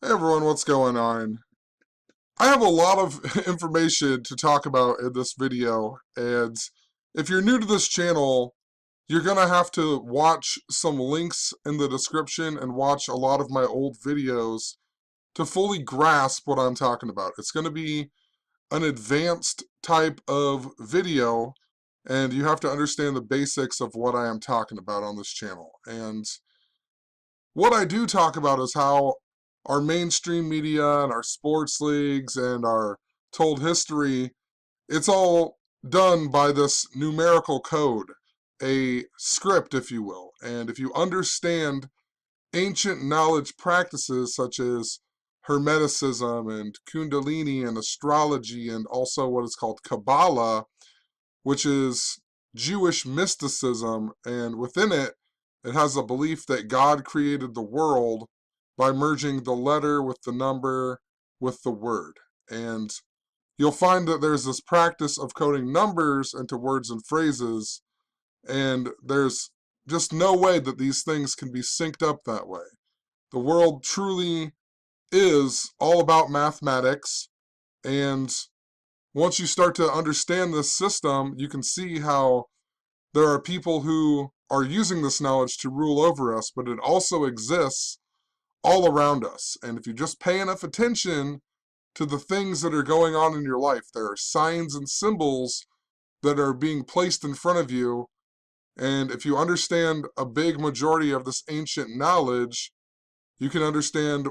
Hey everyone, what's going on? I have a lot of information to talk about in this video, and if you're new to this channel, you're gonna have to watch some links in the description and watch a lot of my old videos to fully grasp what I'm talking about. It's gonna be an advanced type of video, and you have to understand the basics of what I am talking about on this channel. And what I do talk about is how our mainstream media and our sports leagues and our told history, it's all done by this numerical code, a script, if you will. And if you understand ancient knowledge practices such as Hermeticism and Kundalini and astrology and also what is called Kabbalah, which is Jewish mysticism, and within it, it has a belief that God created the world by merging the letter with the number with the word. And you'll find that there's this practice of coding numbers into words and phrases, and there's just no way that these things can be synced up that way. The world truly is all about mathematics, and once you start to understand this system, you can see how there are people who are using this knowledge to rule over us, but it also exists all around us. And if you just pay enough attention to the things that are going on in your life, there are signs and symbols that are being placed in front of you. And if you understand a big majority of this ancient knowledge, you can understand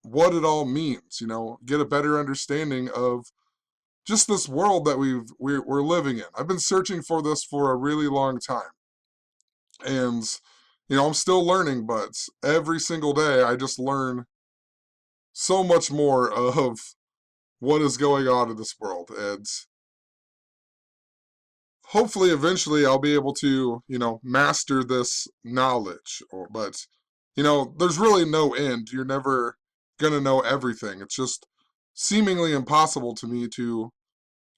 what it all means, get a better understanding of just this world that we're living in. I've been searching for this for a really long time. And, I'm still learning, but every single day I just learn so much more of what is going on in this world. And hopefully eventually I'll be able to, master this knowledge. But, there's really no end. You're never going to know everything. It's just seemingly impossible to me to,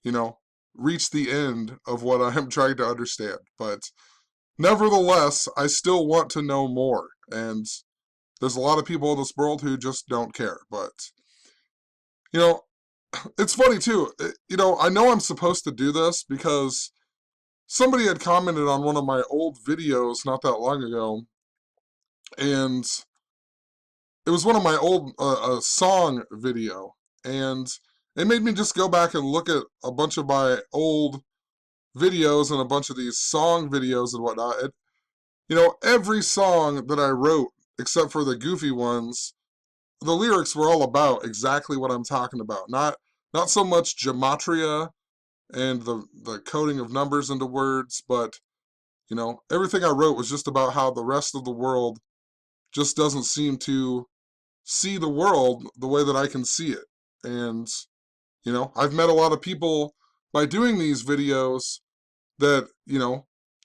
you know, reach the end of what I am trying to understand. But nevertheless, I still want to know more. And there's a lot of people in this world who just don't care. But, you know, it's funny too. I know I'm supposed to do this because somebody had commented on one of my old videos not that long ago. And it was one of my old song video. And it made me just go back and look at a bunch of my old videos and a bunch of these song videos and whatnot. Every song that I wrote, except for the goofy ones, the lyrics were all about exactly what I'm talking about. Not so much gematria and the coding of numbers into words, but everything I wrote was just about how the rest of the world just doesn't seem to see the world the way that I can see it. And I've met a lot of people by doing these videos that,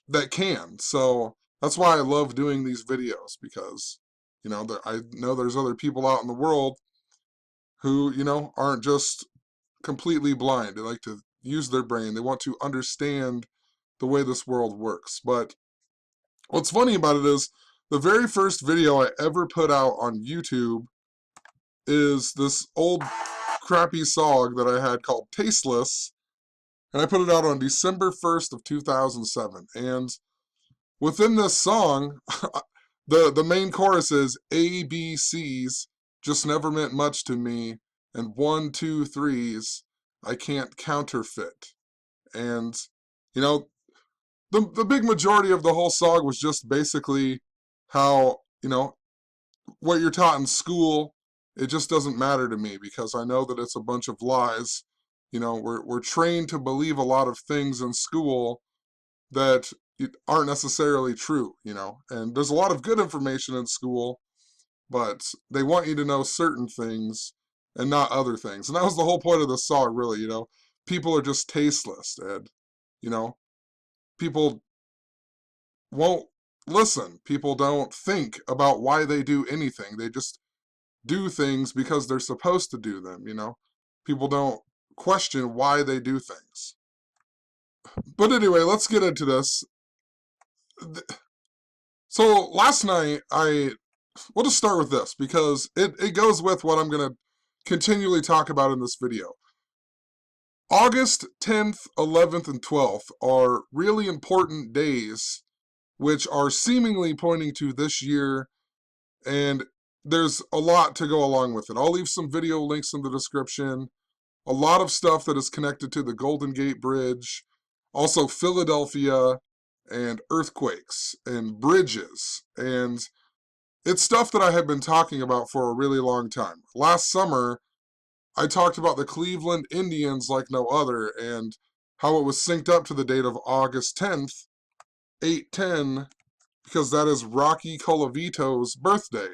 that can. So that's why I love doing these videos, because, I know there's other people out in the world who, aren't just completely blind. They like to use their brain. They want to understand the way this world works. But what's funny about it is the very first video I ever put out on YouTube is this old crappy song that I had called Tasteless, and I put it out on December 1st of 2007. And within this song, the main chorus is ABCs just never meant much to me, and 1, 2, 3s I can't counterfeit. And you know, the big majority of the whole song was just basically how, what you're taught in school, it just doesn't matter to me because I know that it's a bunch of lies. We're trained to believe a lot of things in school that aren't necessarily true, and there's a lot of good information in school, but they want you to know certain things and not other things. And that was the whole point of the song, really. People are just tasteless, and you know people won't listen. People don't think about why they do anything. They just do things because they're supposed to do them. People don't question why they do things. But anyway, let's get into this. So last night I we'll just start with this because it goes with what I'm going to continually talk about in this video. August 10th, 11th, and 12th are really important days which are seemingly pointing to this year, and there's a lot to go along with it. I'll leave some video links in the description. A lot of stuff that is connected to the Golden Gate Bridge, also Philadelphia, and earthquakes, and bridges, and it's stuff that I have been talking about for a really long time. Last summer, I talked about the Cleveland Indians like no other, and how it was synced up to the date of August 10th, 810, because that is Rocky Colavito's birthday.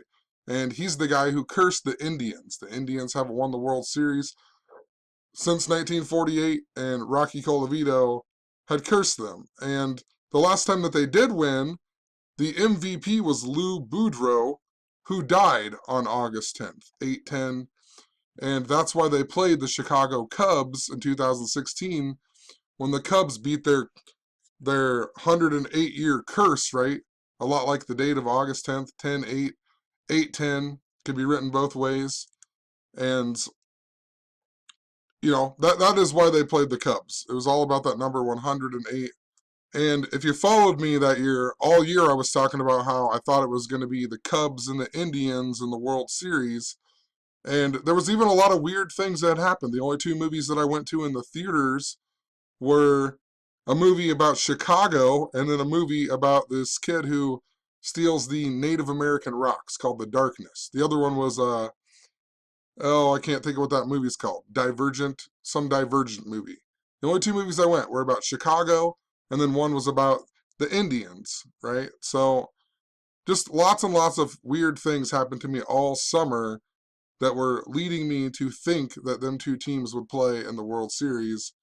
And he's the guy who cursed the Indians. The Indians haven't won the World Series since 1948, and Rocky Colavito had cursed them. And the last time that they did win, the MVP was Lou Boudreau, who died on August 10th, 810. And that's why they played the Chicago Cubs in 2016 when the Cubs beat their 108-year curse, right? A lot like the date of August 10th, 10-8, 8-10, can be written both ways. And, you know, that is why they played the Cubs. It was all about that number 108. And if you followed me that year, all year I was talking about how I thought it was going to be the Cubs and the Indians in the World Series. And there was even a lot of weird things that happened. The only two movies that I went to in the theaters were a movie about Chicago and then a movie about this kid who steals the Native American rocks called The Darkness. The other one was, I can't think of what that movie's called. Some Divergent movie. The only two movies I went were about Chicago, and then one was about the Indians, right? So just lots and lots of weird things happened to me all summer that were leading me to think that them two teams would play in the World Series.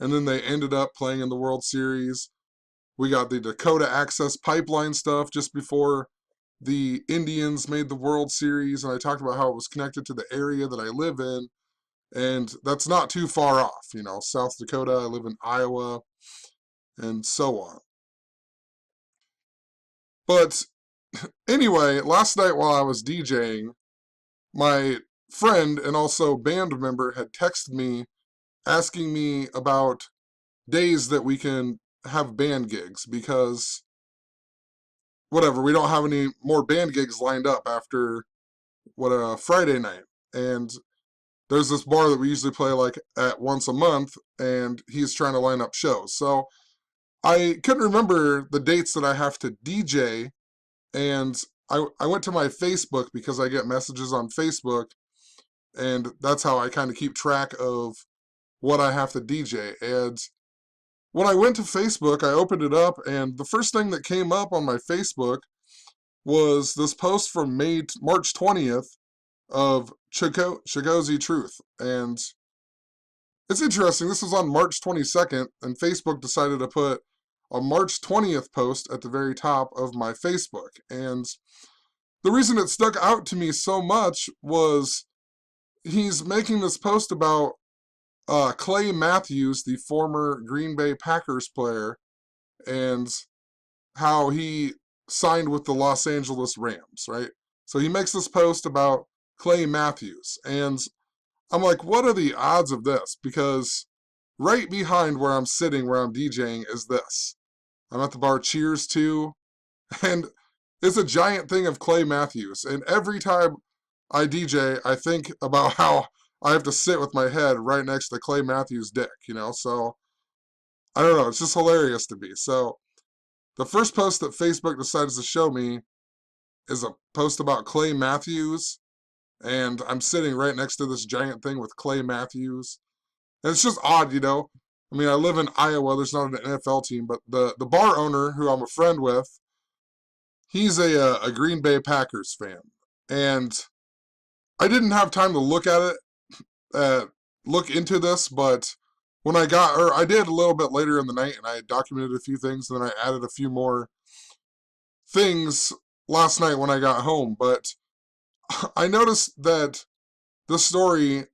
And then they ended up playing in the World Series. We got the Dakota Access Pipeline stuff just before the Indians made the World Series, and I talked about how it was connected to the area that I live in, and that's not too far off. You know, South Dakota, I live in Iowa, and so on. But anyway, last night while I was DJing, my friend and also band member had texted me asking me about days that we can have band gigs because whatever, we don't have any more band gigs lined up after Friday night. And there's this bar that we usually play like at once a month, and he's trying to line up shows. So I couldn't remember the dates that I have to DJ, and I went to my Facebook because I get messages on Facebook, and that's how I kind of keep track of what I have to DJ. And when I went to Facebook, I opened it up, and the first thing that came up on my Facebook was this post from March 20th of Chigozie Truth. And it's interesting, this was on March 22nd, and Facebook decided to put a March 20th post at the very top of my Facebook. And the reason it stuck out to me so much was he's making this post about Clay Matthews, the former Green Bay Packers player, and how he signed with the Los Angeles Rams, right? So he makes this post about Clay Matthews, and I'm like, what are the odds of this? Because right behind where I'm sitting, where I'm DJing, is this. I'm at the bar Cheers 2, and it's a giant thing of Clay Matthews, and every time I DJ, I think about how I have to sit with my head right next to Clay Matthews' dick, you know? So, I don't know, it's just hilarious to me. So, the first post that Facebook decides to show me is a post about Clay Matthews, and I'm sitting right next to this giant thing with Clay Matthews. And it's just odd, you know? I mean, I live in Iowa, there's not an NFL team, but the bar owner, who I'm a friend with, he's a Green Bay Packers fan. And I didn't have time to look at it, look into this, but when I did a little bit later in the night, and I documented a few things, and then I added a few more things last night when I got home. But I noticed that this story,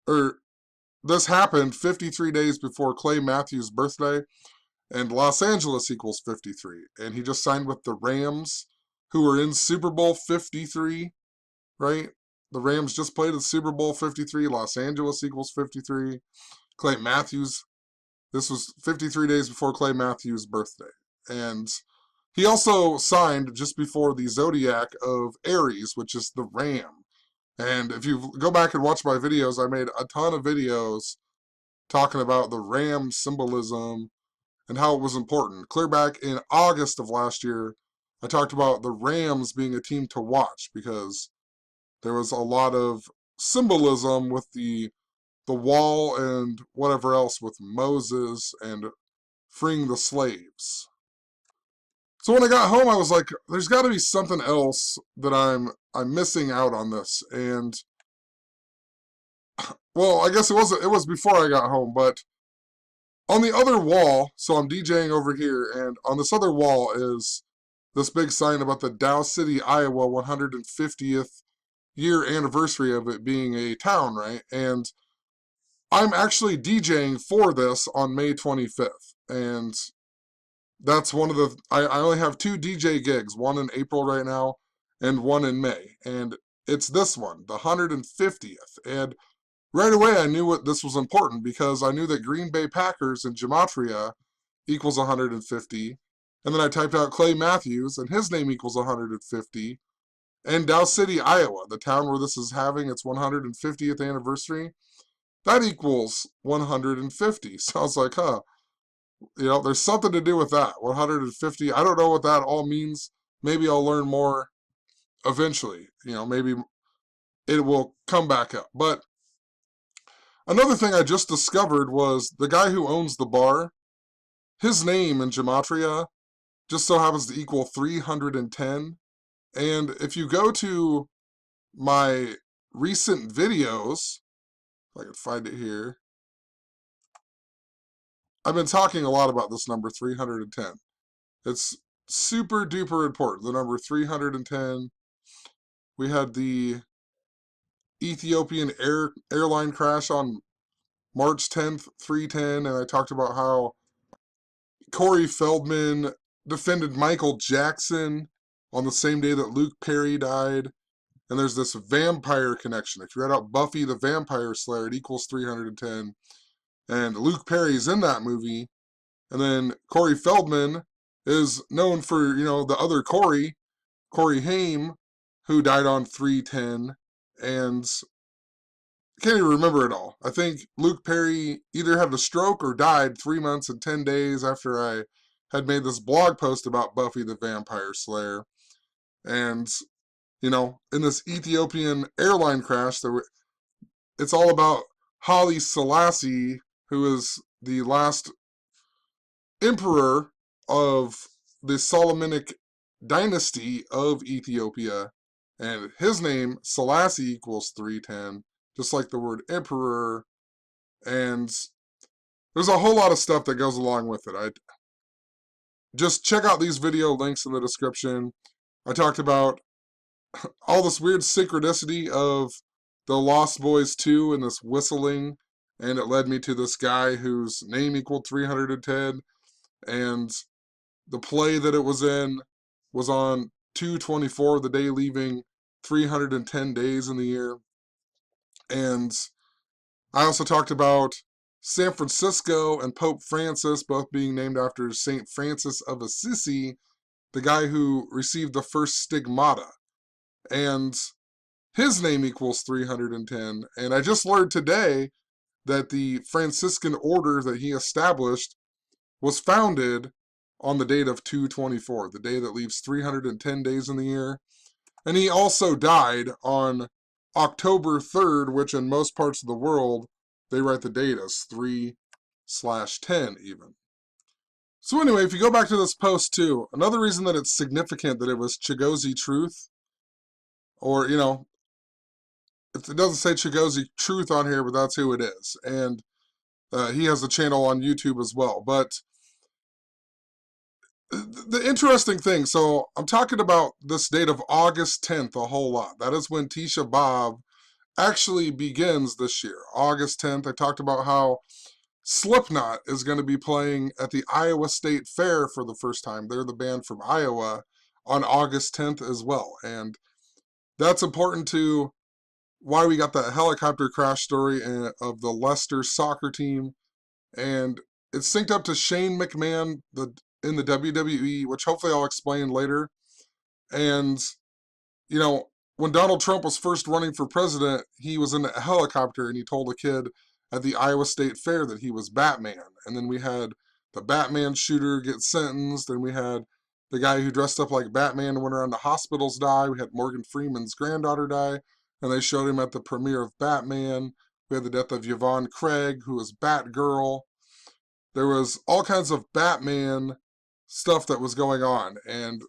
or this happened 53 days before Clay Matthews' birthday, and Los Angeles equals 53, and he just signed with the Rams, who were in Super Bowl 53, right? The Rams just played at Super Bowl 53. Los Angeles equals 53. Clay Matthews, this was 53 days before Clay Matthews' birthday. And he also signed just before the zodiac of Aries, which is the ram. And if you go back and watch my videos, I made a ton of videos talking about the ram symbolism and how it was important. Clear back in August of last year, I talked about the Rams being a team to watch because there was a lot of symbolism with the wall and whatever else with Moses and freeing the slaves. So when I got home, I was like, there's got to be something else that I'm missing out on this. And well, I guess it was before I got home, but on the other wall, so I'm DJing over here, and on this other wall is this big sign about the Dow City, Iowa 150th year anniversary of it being a town, right? And I'm actually DJing for this on May 25th. And that's one of the, I only have 2 DJ gigs, one in April right now and one in May. And it's this one, the 150th. And right away I knew this was important because I knew that Green Bay Packers in gematria equals 150. And then I typed out Clay Matthews and his name equals 150. And Dow City, Iowa, the town where this is having its 150th anniversary, that equals 150. So I was like, huh, there's something to do with that. 150, I don't know what that all means. Maybe I'll learn more eventually. Maybe it will come back up. But another thing I just discovered was the guy who owns the bar, his name in gematria just so happens to equal 310. And if you go to my recent videos, if I can find it here, I've been talking a lot about this number 310. It's super duper important, the number 310. We had the Ethiopian airline crash on March 10th, 310, and I talked about how Corey Feldman defended Michael Jackson on the same day that Luke Perry died. And there's this vampire connection. If you read out Buffy the Vampire Slayer, it equals 310. And Luke Perry's in that movie. And then Corey Feldman is known for, the other Corey Haim, who died on 310. And I can't even remember it all. I think Luke Perry either had a stroke or died 3 months and 10 days after I had made this blog post about Buffy the Vampire Slayer. And in this Ethiopian airline crash, it's all about Haile Selassie, who is the last emperor of the Solomonic dynasty of Ethiopia. And his name, Selassie, equals 310, just like the word emperor. And there's a whole lot of stuff that goes along with it. Just check out these video links in the description. I talked about all this weird synchronicity of the Lost Boys 2 and this whistling, and it led me to this guy whose name equaled 310, and the play that it was in was on 2/24, the day leaving 310 days in the year. And I also talked about San Francisco and Pope Francis both being named after St. Francis of Assisi, the guy who received the first stigmata. And his name equals 310. And I just learned today that the Franciscan order that he established was founded on the date of 2/24, the day that leaves 310 days in the year. And he also died on October 3rd, which in most parts of the world, they write the date as 3/10 even. So anyway, if you go back to this post too, another reason that it's significant that it was Chigozie Truth, or, if it doesn't say Chigozie Truth on here, but that's who it is. And he has a channel on YouTube as well. But the interesting thing, so I'm talking about this date of August 10th a whole lot. That is when Tisha B'Av actually begins this year. August 10th, I talked about how Slipknot is going to be playing at the Iowa State Fair for the first time. They're the band from Iowa on August 10th as well. And that's important to why we got that helicopter crash story of the Leicester soccer team. And it's synced up to Shane McMahon in the WWE, which hopefully I'll explain later. And, you know, when Donald Trump was first running for president, he was in a helicopter and he told a kid at the Iowa State Fair that he was Batman. And then we had the Batman shooter get sentenced, and we had the guy who dressed up like Batman and went around to hospitals die. We had Morgan Freeman's granddaughter die, and they showed him at the premiere of Batman. We had the death of Yvonne Craig, who was Batgirl. There was all kinds of Batman stuff that was going on, and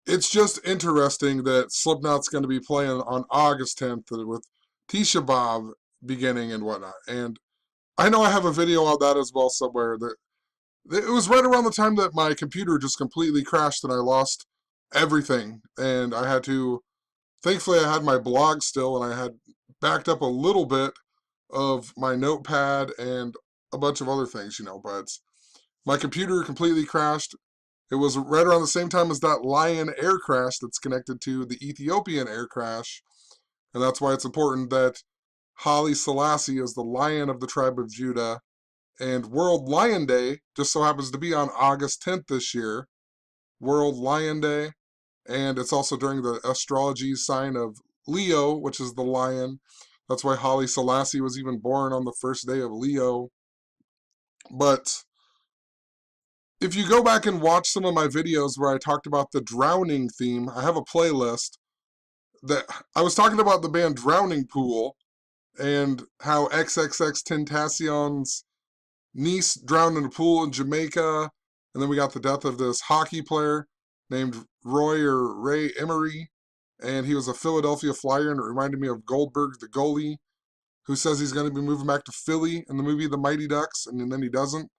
it's just interesting that Slipknot's going to be playing on August 10th with Tisha B'Av beginning and whatnot. And I know I have a video on that as well somewhere. That it was right around the time that my computer just completely crashed and I lost everything. And I had to, thankfully I had my blog still, and I had backed up a little bit of my notepad and a bunch of other things, but my computer completely crashed. It was right around the same time as that Lion air crash that's connected to the Ethiopian air crash. And that's why it's important that Haile Selassie is the lion of the tribe of Judah. And World Lion Day just so happens to be on August 10th this year. World Lion Day. And it's also during the astrology sign of Leo, which is the lion. That's why Haile Selassie was even born on the first day of Leo. But if you go back and watch some of my videos where I talked about the drowning theme, I have a playlist that I was talking about the band Drowning Pool and how XXXTentacion's niece drowned in a pool in Jamaica. And then we got the death of this hockey player named Ray Emery. And he was a Philadelphia Flyer, and it reminded me of Goldberg, the goalie, who says he's going to be moving back to Philly in the movie The Mighty Ducks, and then he doesn't.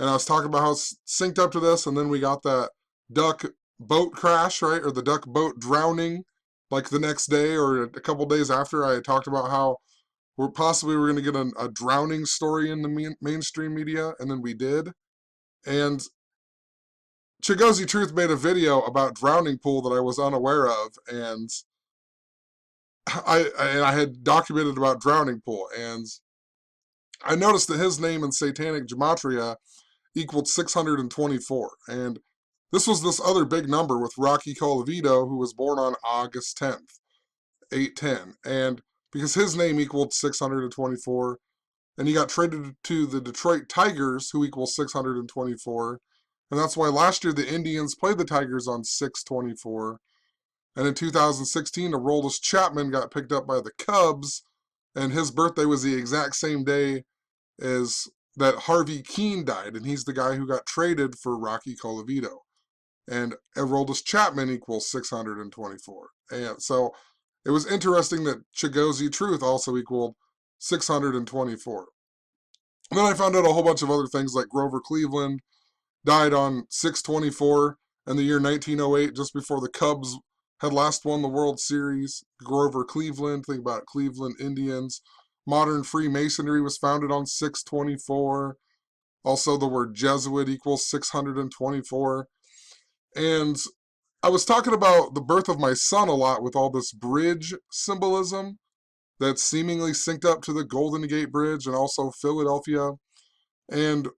And I was talking about how it's synced up to this, and then we got that duck boat crash, right? Or the duck boat drowning, like the next day or a couple days after. I had talked about how we're going to get a drowning story in the mainstream media, and then we did. And Chigozie Truth made a video about Drowning Pool that I was unaware of, and I had documented about Drowning Pool, and I noticed that his name in Satanic Gematria equaled 624, and this was this other big number with Rocky Colavito, who was born on August 10th, 810, and because his name equaled 624, and he got traded to the Detroit Tigers, who equals 624, and that's why last year the Indians played the Tigers on 624, and in 2016, Aroldis Chapman got picked up by the Cubs, and his birthday was the exact same day as that Harvey Keene died, and he's the guy who got traded for Rocky Colavito. And Aroldis Chapman equals 624. And so it was interesting that Chigozie Truth also equaled 624. And then I found out a whole bunch of other things, like Grover Cleveland died on 624 in the year 1908, just before the Cubs had last won the World Series. Grover Cleveland, think about it, Cleveland Indians. Modern Freemasonry was founded on 624. Also, the word Jesuit equals 624. And I was talking about the birth of my son a lot with all this bridge symbolism that's seemingly synced up to the Golden Gate Bridge and also Philadelphia. And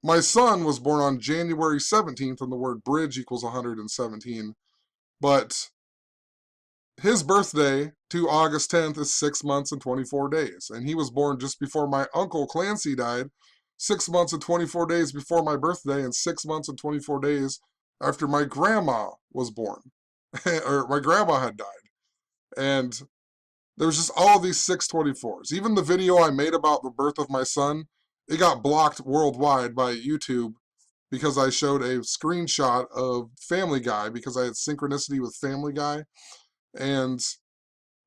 my son was born on January 17th, and the word bridge equals 117. But his birthday to August 10th is 6 months and 24 days. And he was born just before my uncle Clancy died, 6 months and 24 days before my birthday, and 6 months and 24 days after my grandma was born. Or my grandma had died. And there was just all of these 624s. Even the video I made about the birth of my son, it got blocked worldwide by YouTube because I showed a screenshot of Family Guy because I had synchronicity with Family Guy. And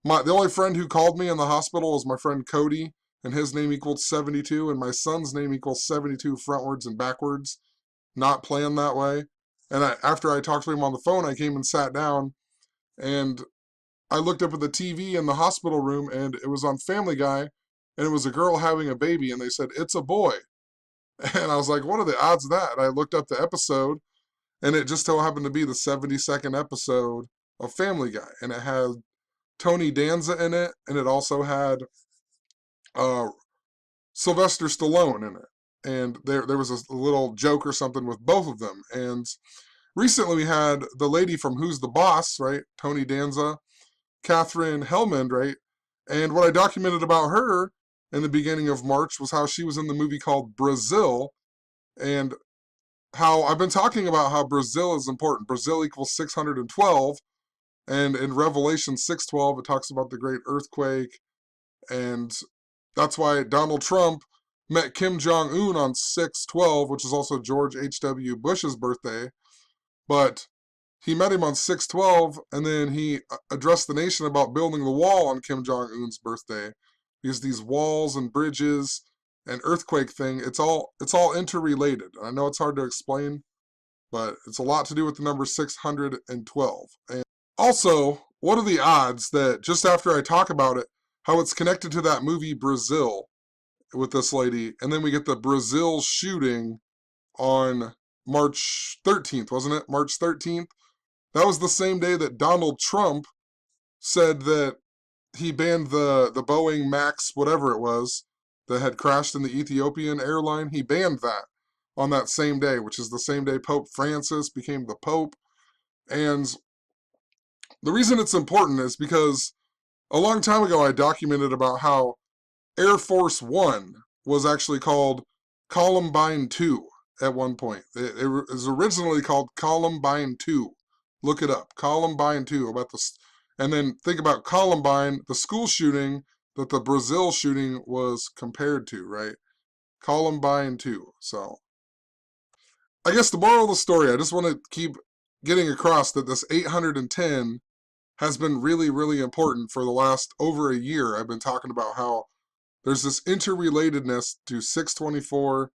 the only friend who called me in the hospital was my friend Cody, and his name equals 72, and my son's name equals 72 frontwards and backwards. Not planned that way. And after I talked to him on the phone, I came and sat down, and I looked up at the TV in the hospital room, and it was on Family Guy, and it was a girl having a baby, and they said, "It's a boy." And I was like, what are the odds of that? And I looked up the episode, And it just so happened to be the 72nd episode of Family Guy. And it had Tony Danza in it, and it also had uh, Sylvester Stallone in it. And there was a little joke or something with both of them. And recently we had the lady from Who's the Boss, right? Tony Danza, Catherine Hellman, right? And what I documented about her in the beginning of March was how she was in the movie called Brazil, and how I've been talking about how Brazil is important. Brazil equals 612, and in Revelation 6:12 it talks about the great earthquake, and that's why Donald Trump met Kim Jong-un on 6/12, which is also George H.W. Bush's birthday. But he met him on 6/12, and then he addressed the nation about building the wall on Kim Jong-un's birthday. Because these walls and bridges and earthquake thing, it's all interrelated. I know it's hard to explain, but it's a lot to do with the number 612. And also, what are the odds that just after I talk about it, how it's connected to that movie Brazil with this lady, and then we get the Brazil shooting on March 13th, wasn't it? March 13th. That was the same day that Donald Trump said that he banned the Boeing Max, whatever it was, that had crashed in the Ethiopian airline. He banned that on that same day, which is the same day Pope Francis became the Pope. And the reason it's important is because a long time ago I documented about how Air Force One was actually called Columbine 2 at one point. It was originally called Columbine 2. Look it up. Columbine 2. About this. And then think about Columbine, the school shooting that the Brazil shooting was compared to, right? Columbine 2. So I guess the moral of the story, I just want to keep getting across that this 810 has been really, really important for the last over a year. I've been talking about how there's this interrelatedness to 624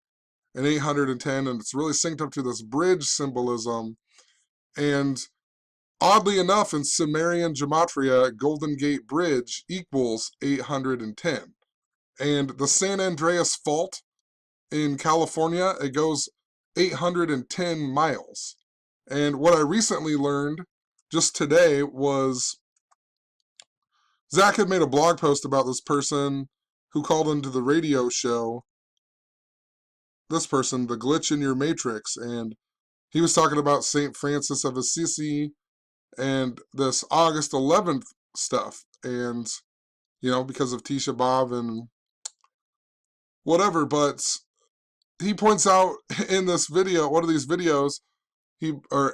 and 810, and it's really synced up to this bridge symbolism. And oddly enough, in Sumerian gematria, Golden Gate Bridge equals 810. And the San Andreas Fault in California, it goes 810 miles. And what I recently learned just today was Zach had made a blog post about this person who called into the radio show, this person, the glitch in your matrix, and he was talking about St. Francis of Assisi and this August 11th stuff, and, you know, because of Tisha B'Av and whatever, but he points out in this video, one of these videos,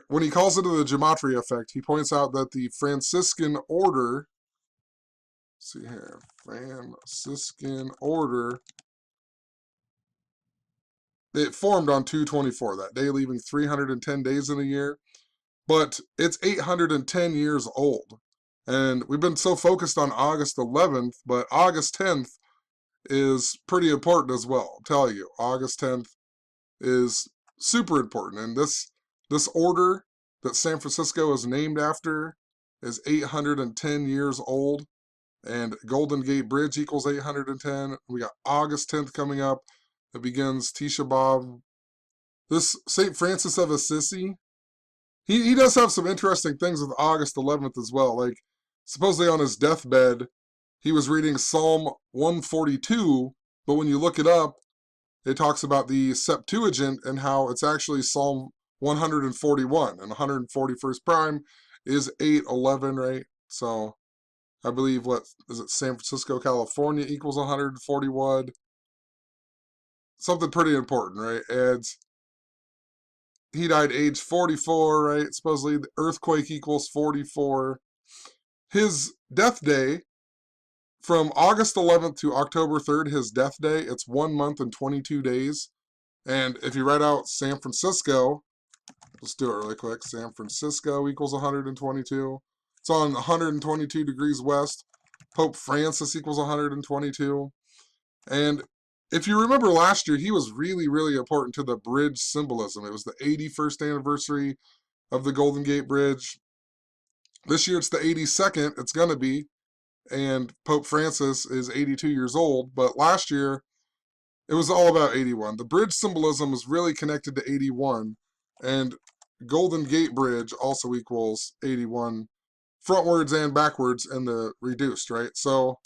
when he calls into the gematria effect, he points out that the Franciscan order, let's see here, Franciscan order, it formed on 2/24 that day, leaving 310 days in a year, but it's 810 years old. And we've been so focused on August 11th, but August 10th is pretty important as well. I'll tell you, August 10th is super important. And this order that San Francisco is named after is 810 years old. And Golden Gate Bridge equals 810. We got August 10th coming up. It begins Tisha B'Av. This St. Francis of Assisi, he does have some interesting things with August 11th as well. Like, supposedly on his deathbed, he was reading Psalm 142, but when you look it up, it talks about the Septuagint and how it's actually Psalm 141, and 141st prime is 811, right? So I believe, what is it, San Francisco, California equals 141. Something pretty important, right? And he died age 44, right? Supposedly the earthquake equals 44. His death day, from August 11th to October 3rd, his death day, it's 1 month and 22 days. And if you write out San Francisco, let's do it really quick. San Francisco equals 122. It's on 122 degrees west. Pope Francis equals 122. And if you remember last year, he was really, really important to the bridge symbolism. It was the 81st anniversary of the Golden Gate Bridge. This year it's the 82nd, it's going to be, and Pope Francis is 82 years old. But last year, it was all about 81. The bridge symbolism is really connected to 81. And Golden Gate Bridge also equals 81 frontwards and backwards in the reduced, right? So,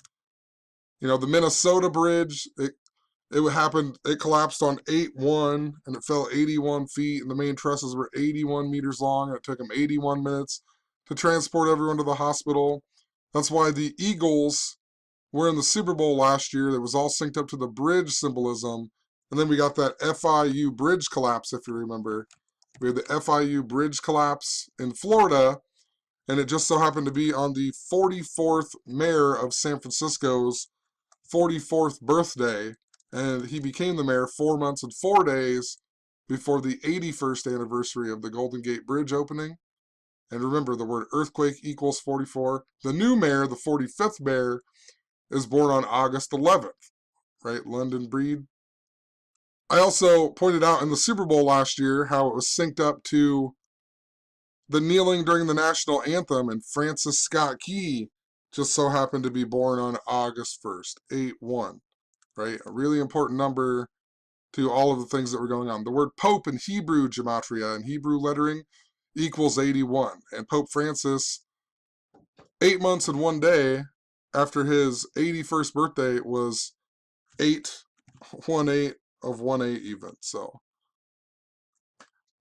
the Minnesota Bridge, it collapsed on 8/1 and it fell 81 feet and the main trusses were 81 meters long and it took them 81 minutes to transport everyone to the hospital. That's why the Eagles were in the Super Bowl last year. That was all synced up to the bridge symbolism. And then we got that FIU bridge collapse, if you remember. We had the FIU bridge collapse in Florida, and it just so happened to be on the 44th mayor of San Francisco's 44th birthday, and he became the mayor 4 months and 4 days before the 81st anniversary of the Golden Gate Bridge opening. And remember, the word earthquake equals 44. The new mayor, the 45th mayor, is born on August 11th, right? London Breed. I also pointed out in the Super Bowl last year how it was synced up to the kneeling during the national anthem, and Francis Scott Key just so happened to be born on August 1st, 8/1, right? A really important number to all of the things that were going on. The word Pope in Hebrew gematria and Hebrew lettering equals 81, and Pope Francis, 8 months and 1 day after his 81st birthday, was 8/18 of 1/8 even. So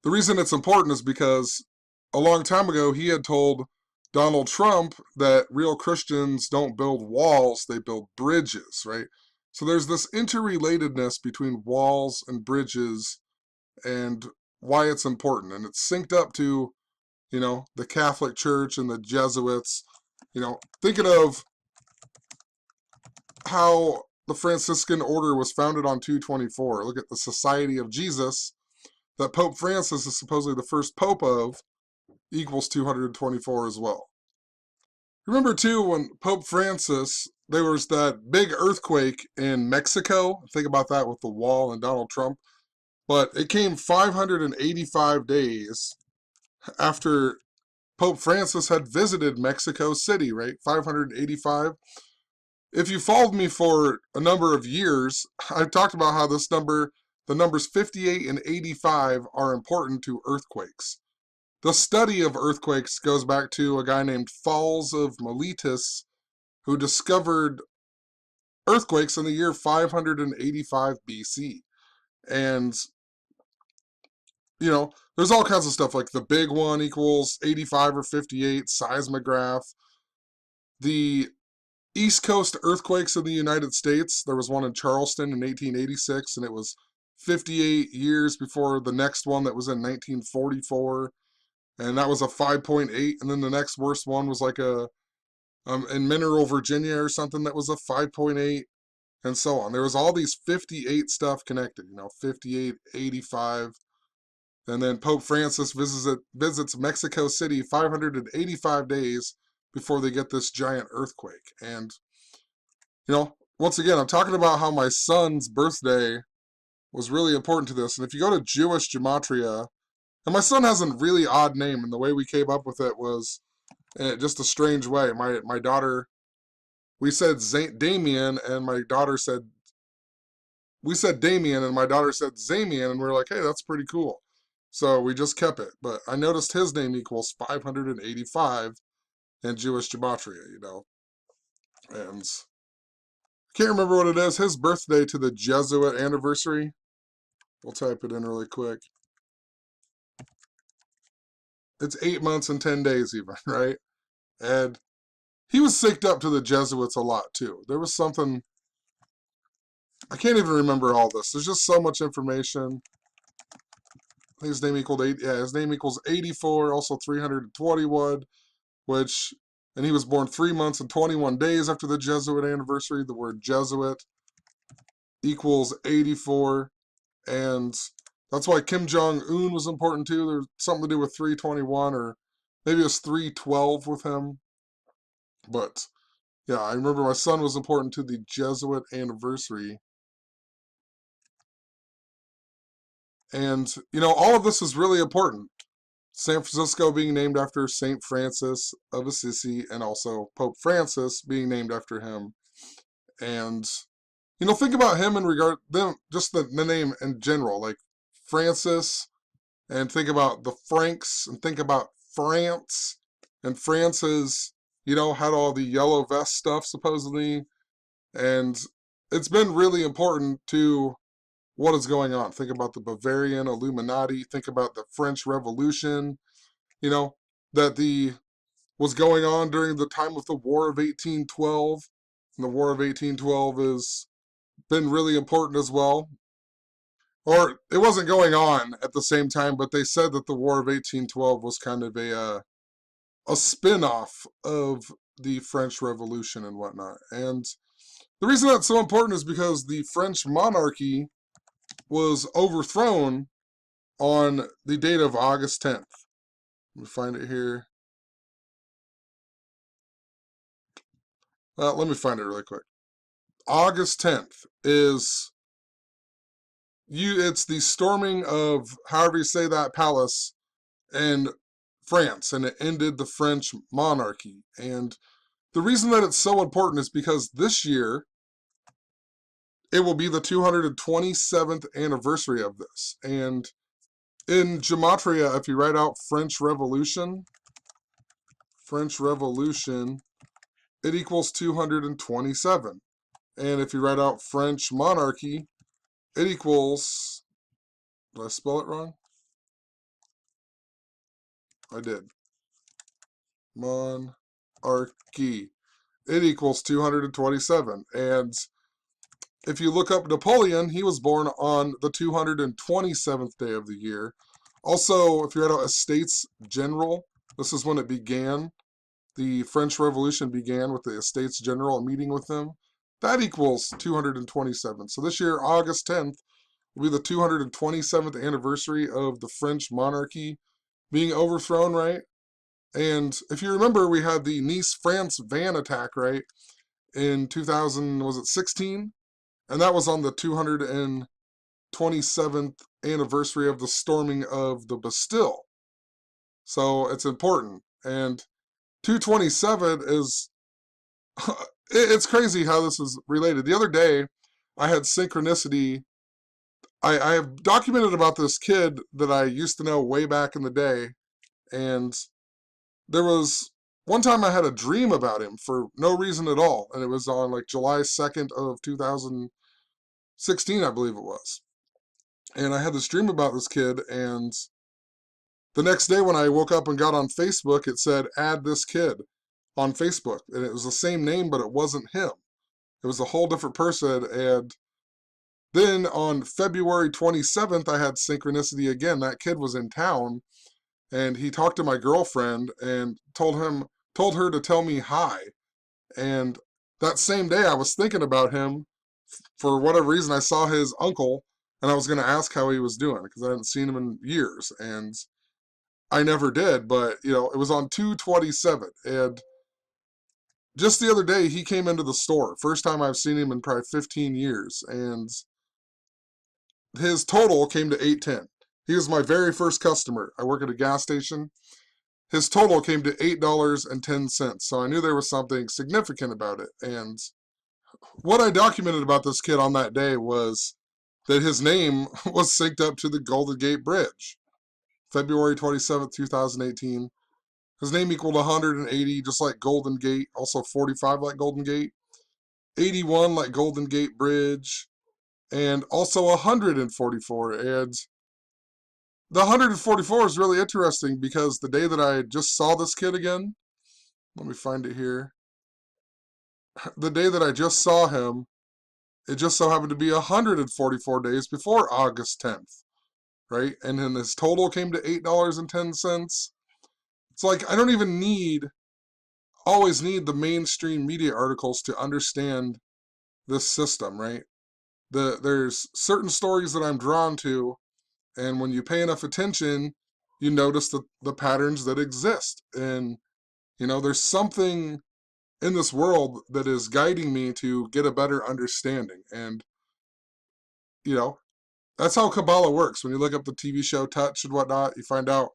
the reason it's important is because a long time ago he had told Donald Trump that real Christians don't build walls, they build bridges, right? So there's this interrelatedness between walls and bridges and why it's important. And it's synced up to, the Catholic Church and the Jesuits. Thinking of how the Franciscan order was founded on 224. Look at the Society of Jesus that Pope Francis is supposedly the first pope of, equals 224 as well. Remember too, when Pope Francis, there was that big earthquake in Mexico. Think about that with the wall and Donald Trump. But it came 585 days after Pope Francis had visited Mexico City, right? 585. If you followed me for a number of years, I've talked about how the numbers 58 and 85 are important to earthquakes. The study of earthquakes goes back to a guy named Falls of Miletus, who discovered earthquakes in the year 585 BC. And, there's all kinds of stuff, like the big one equals 85 or 58, seismograph. The East Coast earthquakes in the United States, there was one in Charleston in 1886, and it was 58 years before the next one that was in 1944. And that was a 5.8, and then the next worst one was like in Mineral, Virginia or something that was a 5.8, and so on. There was all these 58 stuff connected, 58, 85, and then Pope Francis visits Mexico City 585 days before they get this giant earthquake. And, once again, I'm talking about how my son's birthday was really important to this, and if you go to Jewish gematria, and my son has a really odd name, and the way we came up with it was just a strange way. My daughter, we said Damien, and my daughter said, we said Damien, and my daughter said Zamian, and we were like, hey, that's pretty cool. So we just kept it. But I noticed his name equals 585 in Jewish gematria, And I can't remember what it is. His birthday to the Jesuit anniversary. We'll type it in really quick. It's 8 months and 10 days even, right? And he was synced up to the Jesuits a lot too. There was something, I can't even remember all this. There's just so much information. I think his name equaled 8. Yeah, his name equals 84, also 321, and he was born 3 months and 21 days after the Jesuit anniversary. The word Jesuit equals 84, and that's why Kim Jong-un was important too. There's something to do with 321, or maybe it was 312 with him. But yeah, I remember my son was important to the Jesuit anniversary. And, all of this is really important. San Francisco being named after St. Francis of Assisi, and also Pope Francis being named after him. And, think about him in regard, them, just the name in general, like Francis, and think about the Franks and think about France. And France has, had all the yellow vest stuff supposedly. And it's been really important to what is going on. Think about the Bavarian Illuminati. Think about the French Revolution, you know, that the was going on during the time of the War of 1812. And the War of 1812 has been really important as well. Or it wasn't going on at the same time, but they said that the War of 1812 was kind of a spin-off of the French Revolution and whatnot. And the reason that's so important is because the French monarchy was overthrown on the date of August 10th. Let me find it here. Let me find it really quick. August 10th is it's the storming of, however you say that, palace in France, and it ended the French monarchy. And the reason that it's so important is because this year it will be the 227th anniversary of this. And in gematria, if you write out French Revolution, it equals 227. And if you write out French monarchy, it equals, did I spell it wrong? I did. Monarchy. It equals 227. And if you look up Napoleon, he was born on the 227th day of the year. Also, if you write out Estates General, this is when it began. The French Revolution began with the Estates General meeting with them. That equals 227. So this year, August 10th, will be the 227th anniversary of the French monarchy being overthrown, right? And if you remember, we had the Nice, France van attack, right? In 2000, was it 16? And that was on the 227th anniversary of the storming of the Bastille. So it's important. And 227 is, it's crazy how this is related. The other day, I had Synchronicity. I have documented about this kid that I used to know way back in the day. And there was one time I had a dream about him for no reason at all. And it was on like July 2nd of 2016, I believe it was. And I had this dream about this kid, and the next day when I woke up and got on Facebook, it said, add this kid on Facebook. And it was the same name, but it wasn't him. It was a whole different person. And then on February 27th, I had Synchronicity again. That kid was in town, and he talked to my girlfriend and told her to tell me hi. And that same day I was thinking about him. For whatever reason, I saw his uncle, and I was going to ask how he was doing because I hadn't seen him in years, and I never did. But it was on 227, and just the other day he came into the store. First time I've seen him in probably 15 years, and his total came to 810. He was my very first customer. I work at a gas station. His total came to $8.10, so I knew there was something significant about it. And what I documented about this kid on that day was that his name was synced up to the Golden Gate Bridge. February 27th, 2018. His name equaled 180, just like Golden Gate. Also 45 like Golden Gate. 81 like Golden Gate Bridge. And also 144. And the 144 is really interesting because the day that I just saw this kid again, let me find it here. The day that I just saw him, it just so happened to be 144 days before August 10th, right? And then his total came to $8.10. It's like I don't even always need the mainstream media articles to understand this system, right? There's certain stories that I'm drawn to, and when you pay enough attention, you notice the patterns that exist. And, there's something in this world that is guiding me to get a better understanding. And, that's how Kabbalah works. When you look up the TV show Touch and whatnot, you find out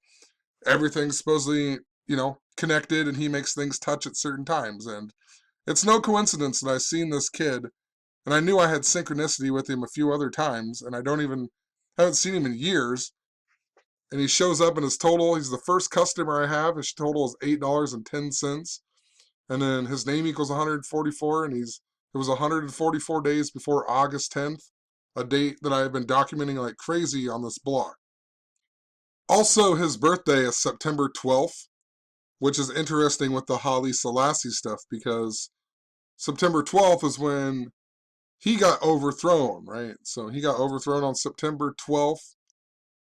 everything's supposedly, connected, and he makes things touch at certain times. And it's no coincidence that I've seen this kid, and I knew I had Synchronicity with him a few other times, and haven't seen him in years. and he shows up in his total. He's the first customer I have. His total is $8.10. And then his name equals 144, and it was 144 days before August 10th, a date that I have been documenting like crazy on this blog. Also, his birthday is September 12th, which is interesting with the Haile Selassie stuff, because September 12th is when he got overthrown, right? So he got overthrown on September 12th.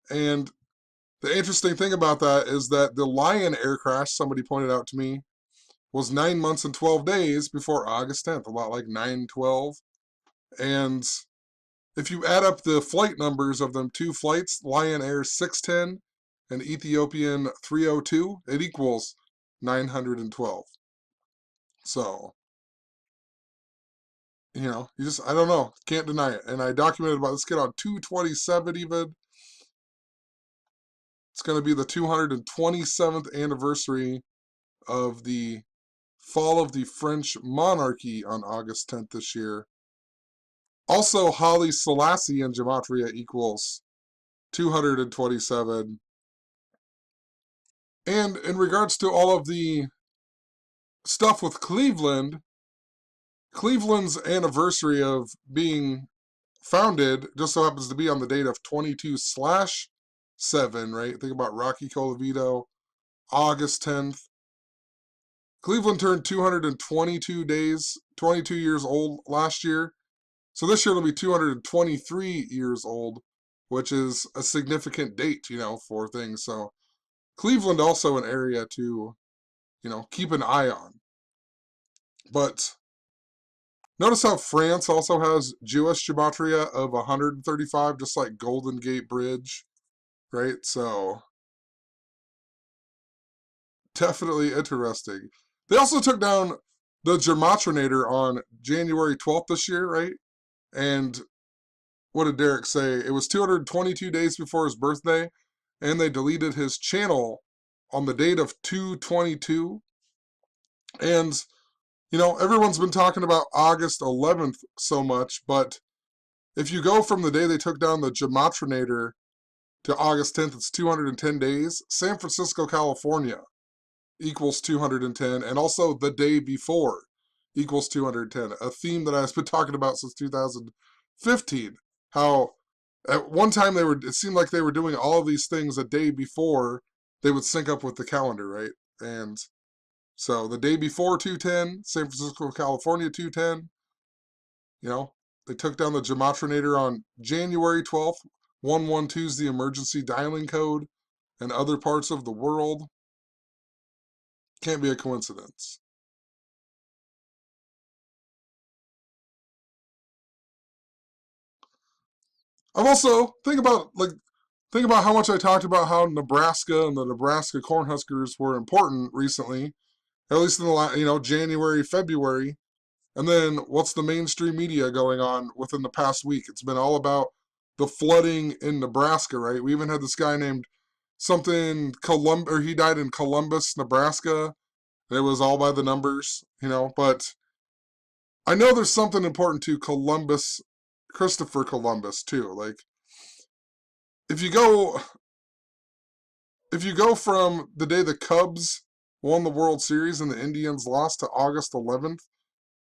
And the interesting thing about that is that the Lion air crash, somebody pointed out to me, was 9 months and 12 days before August 10th, a lot like 9/12. And if you add up the flight numbers of them two flights, Lion Air 610 and Ethiopian 302, it equals 912. So, you just, I don't know, can't deny it. And I documented about this kid on 227 even. It's going to be the 227th anniversary of the fall of the French monarchy on August 10th this year. Also, Haile Selassie in Gematria equals 227. And in regards to all of the stuff with Cleveland's anniversary of being founded just so happens to be on the date of 22/7, right? Think about Rocky Colavito, August 10th. Cleveland turned 222 years old last year. So this year it'll be 223 years old, which is a significant date, for things. So Cleveland also an area to, keep an eye on. But notice how France also has Jewish gematria of 135, just like Golden Gate Bridge, right? So definitely interesting. They also took down the Gematrinator on January 12th this year, right? And what did Derek say? It was 222 days before his birthday, and they deleted his channel on the date of 2/22. And, everyone's been talking about August 11th so much, but if you go from the day they took down the Gematrinator to August 10th, it's 210 days. San Francisco, California equals 210, and also the day before equals 210, a theme that I've been talking about since 2015. How at one time it seemed like they were doing all of these things a day before they would sync up with the calendar, right? And so the day before 210, San Francisco, California 210, they took down the Gematrinator on January 12th. 112 is the emergency dialing code, and other parts of the world. Can't be a coincidence. I'm also think about how much I talked about how Nebraska and the Nebraska Cornhuskers were important recently, at least in the January, February. And then what's the mainstream media going on within the past week? It's been all about the flooding in Nebraska, right? We even had this guy named something he died in Columbus, Nebraska. It was all by the numbers, but I know there's something important to Christopher Columbus too. Like if you go from the day the Cubs won the World Series and the Indians lost to August 11th,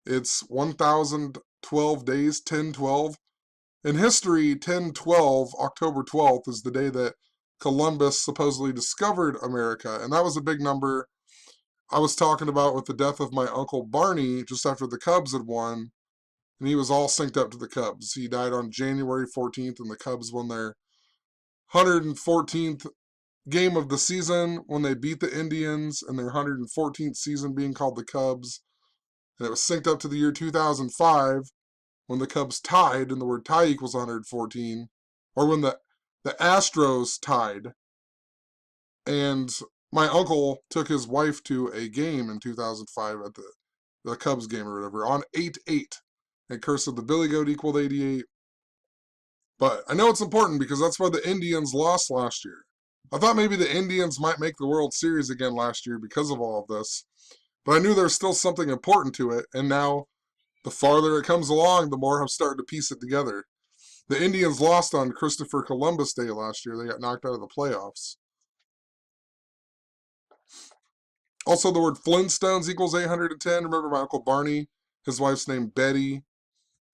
it's 1,012 days, 10/12. In history, 10/12, October 12th, is the day that Columbus supposedly discovered America. And that was a big number I was talking about with the death of my Uncle Barney just after the Cubs had won. And he was all synced up to the Cubs. He died on January 14th, and the Cubs won their 114th game of the season when they beat the Indians in their 114th season being called the Cubs. And it was synced up to the year 2005 when the Cubs tied, and the word tie equals 114, or when the Astros tied. And my uncle took his wife to a game in 2005 at the Cubs game or whatever on 8/8. And Curse of the Billy Goat equaled 88. But I know it's important because that's why the Indians lost last year. I thought maybe the Indians might make the World Series again last year because of all of this. But I knew there was still something important to it. And now, the farther it comes along, the more I'm starting to piece it together. The Indians lost on Christopher Columbus Day last year. They got knocked out of the playoffs. Also, the word Flintstones equals 810. Remember my Uncle Barney? His wife's name Betty.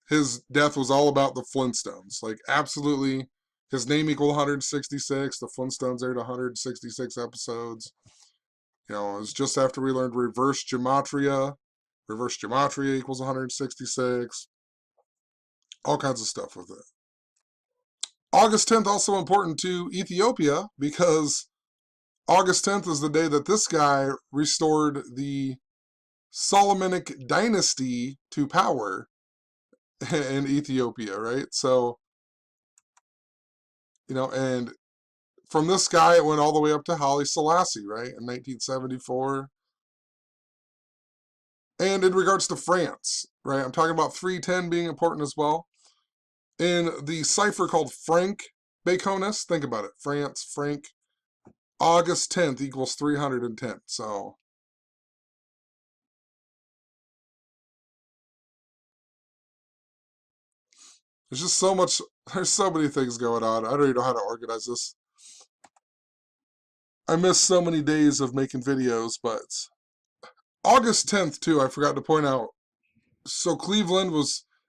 His death was all about the Flintstones. Like, absolutely. His name equaled 166. The Flintstones aired 166 episodes. You know, it was just after we learned reverse gematria. Reverse gematria equals 166. All kinds of stuff with it. August 10th also important to Ethiopia because August 10th is the day that this guy restored the Solomonic dynasty to power in Ethiopia, right? So, you know, and from this guy, it went all the way up to Haile Selassie, right, in 1974. And in regards to France, right, I'm talking about 310 being important as well. In the cipher called Franc Baconus, think about it, France, Franc, August 10th equals 310. So there's just so much, there's so many things going on. I don't even know how to organize this. I missed so many days of making videos, but August 10th too, I forgot to point out. So Cleveland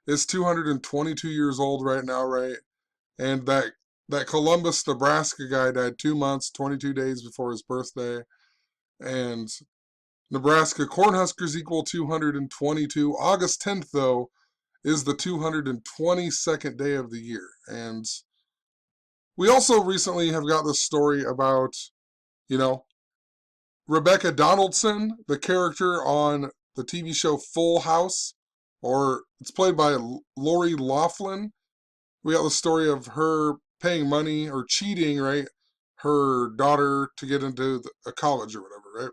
is 222 years old right now, right? And that Columbus, Nebraska guy died 2 months, 22 days before his birthday. And Nebraska Cornhuskers equal 222. August 10th, though, is the 222nd day of the year. And we also recently have got this story about, you know, Rebecca Donaldson, the character on the TV show Full House, or it's played by Lori Loughlin. We got the story of her paying money or cheating, right, her daughter to get into a college or whatever, right?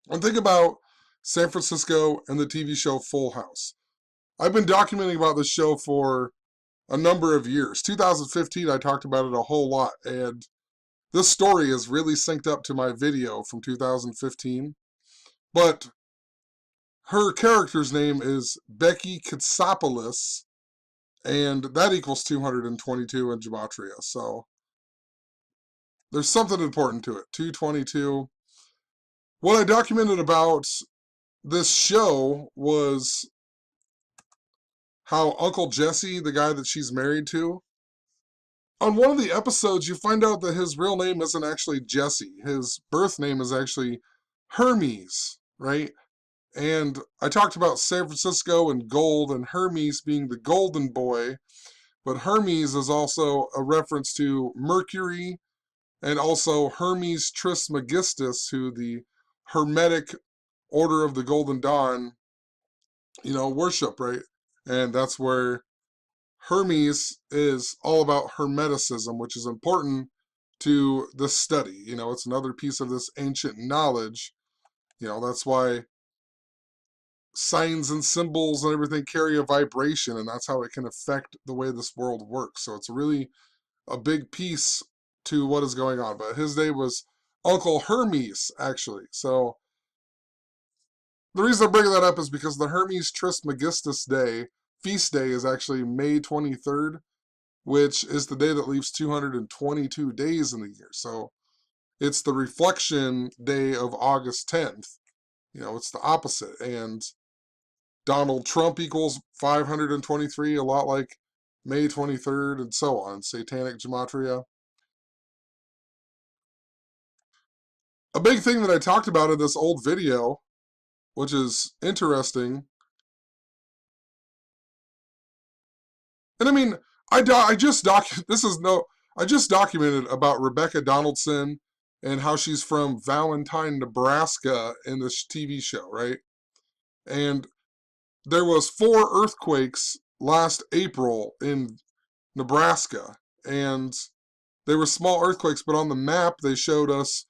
And think about San Francisco and the TV show Full House. I've been documenting about this show for a number of years. 2015, I talked about it a whole lot, and this story is really synced up to my video from 2015. But her character's name is Becky Katsopoulos, and that equals 222 in Gematria. So there's something important to it. 222. What I documented about this show was how Uncle Jesse, the guy that she's married to, on one of the episodes, you find out that his real name isn't actually Jesse. His birth name is actually Hermes, right? And I talked about San Francisco and gold and Hermes being the golden boy, but Hermes is also a reference to Mercury and also Hermes Trismegistus, who the Hermetic Order of the Golden Dawn, you know, worship, right? And that's where Hermes is all about Hermeticism, which is important to the study. You know, it's another piece of this ancient knowledge. You know, that's why signs and symbols and everything carry a vibration, and that's how it can affect the way this world works. So it's really a big piece to what is going on. But his name was Uncle Hermes, actually. So the reason I'm bringing that up is because the Hermes Trismegistus Day, feast day, is actually May 23rd, which is the day that leaves 222 days in the year. So it's the reflection day of August 10th. You know, it's the opposite. And Donald Trump equals 523, a lot like May 23rd and so on, Satanic Gematria. A big thing that I talked about in this old video, which is interesting, and I mean, I just documented about Rebecca Donaldson and how she's from Valentine, Nebraska in this TV show, right? And there was 4 earthquakes last April in Nebraska, and they were small earthquakes, but on the map they showed us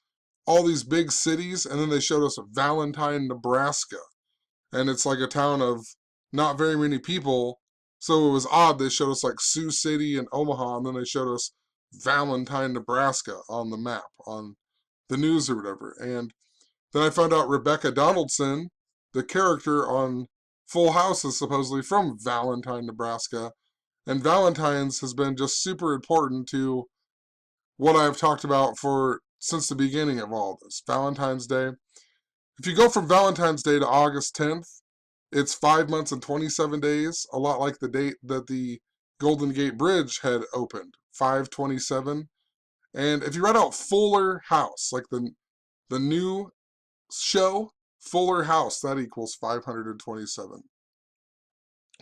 all these big cities, and then they showed us Valentine, Nebraska, and it's like a town of not very many people. So it was odd. They showed us like Sioux City and Omaha, and then they showed us Valentine, Nebraska on the map, on the news or whatever. And then I found out Rebecca Donaldson, the character on Full House, is supposedly from Valentine, Nebraska. And Valentine's has been just super important to what I've talked about for since the beginning of all this. Valentine's Day. If you go from Valentine's Day to August 10th, it's 5 months and 27 days, a lot like the date that the Golden Gate Bridge had opened, 5/27. And if you write out Fuller House, like the new show, Fuller House, that equals 527.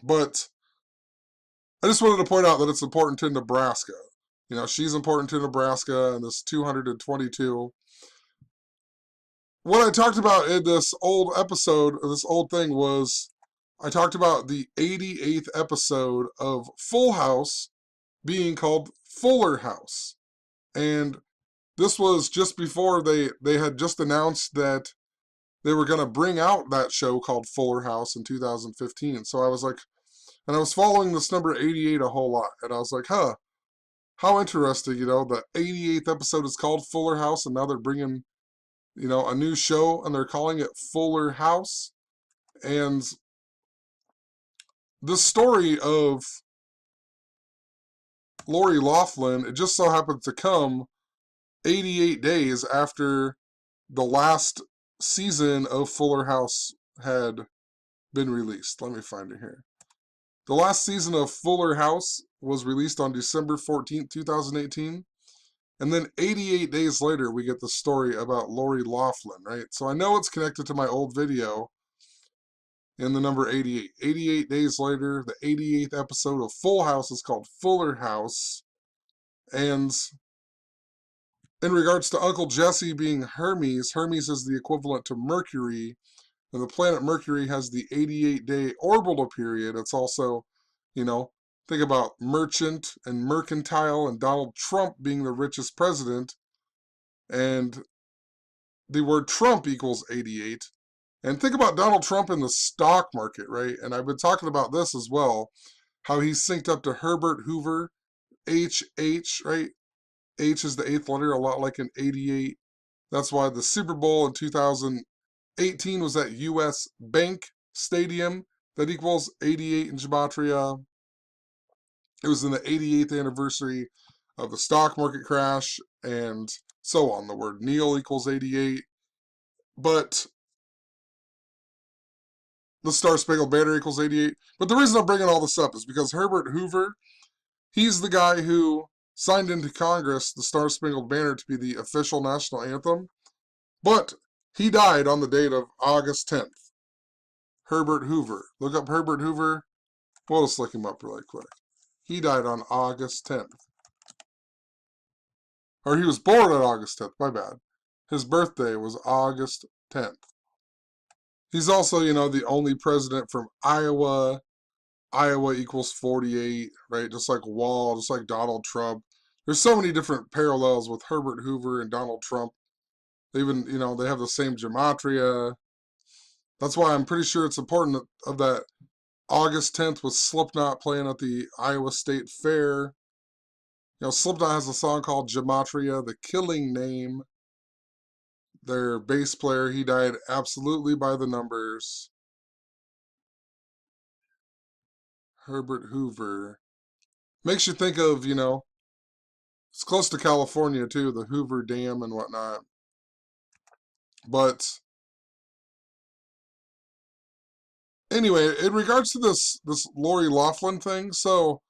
But I just wanted to point out that it's important to Nebraska. She's important to Nebraska, and this 222. What I talked about in this old episode, or this old thing, was I talked about the 88th episode of Full House being called Fuller House. And this was just before they had just announced that they were going to bring out that show called Fuller House in 2015. So I was like, and I was following this number 88 a whole lot. And I was like, how interesting, the 88th episode is called Fuller House, and now they're bringing, a new show, and they're calling it Fuller House. And the story of Lori Loughlin, it just so happened to come 88 days after the last season of Fuller House had been released. Let me find it here. The last season of Fuller House was released on December 14th, 2018. And then 88 days later, we get the story about Lori Loughlin, right? So I know it's connected to my old video in the number 88. 88 days later, the 88th episode of Full House is called Fuller House. And in regards to Uncle Jesse being Hermes, Hermes is the equivalent to Mercury, and the planet Mercury has the 88-day orbital period. It's also, think about merchant and mercantile, and Donald Trump being the richest president, and the word Trump equals 88. And think about Donald Trump in the stock market, right? And I've been talking about this as well, how he's synced up to Herbert Hoover, HH, right? H is the 8th letter, a lot like an 88. That's why the Super Bowl in 2018 was at U.S. Bank Stadium. That equals 88 in Gematria. It was in the 88th anniversary of the stock market crash, and so on. The word Neil equals 88. But the Star Spangled Banner equals 88. But the reason I'm bringing all this up is because Herbert Hoover, he's the guy who signed into Congress the Star Spangled Banner to be the official national anthem. But he died on the date of August 10th. Herbert Hoover. Look up Herbert Hoover. We'll just look him up really quick. He died on August 10th. Or he was born on August 10th, my bad. His birthday was August 10th. He's also, the only president from Iowa. Iowa equals 48, right? Just like Wall, just like Donald Trump. There's so many different parallels with Herbert Hoover and Donald Trump. They even, they have the same gematria. That's why I'm pretty sure it's important of that August 10th with Slipknot playing at the Iowa State Fair. Slipknot has a song called Gematria, the killing name. Their bass player, he died absolutely by the numbers. Herbert Hoover. Makes you think of, it's close to California too, the Hoover Dam and whatnot. But anyway, in regards to this Lori Loughlin thing, so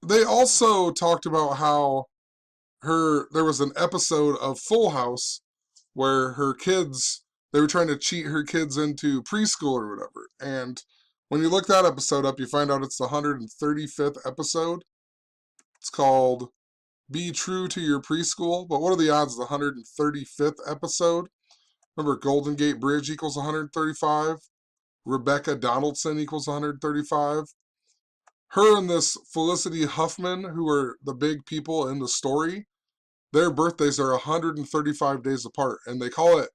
they also talked about how there was an episode of Full House where her kids, they were trying to cheat her kids into preschool or whatever. And when you look that episode up, you find out it's the 135th episode. It's called Be True to Your Preschool. But what are the odds of the 135th episode? Remember, Golden Gate Bridge equals 135. Rebecca Donaldson equals 135. Her and this Felicity Huffman, who are the big people in the story, their birthdays are 135 days apart. And they call it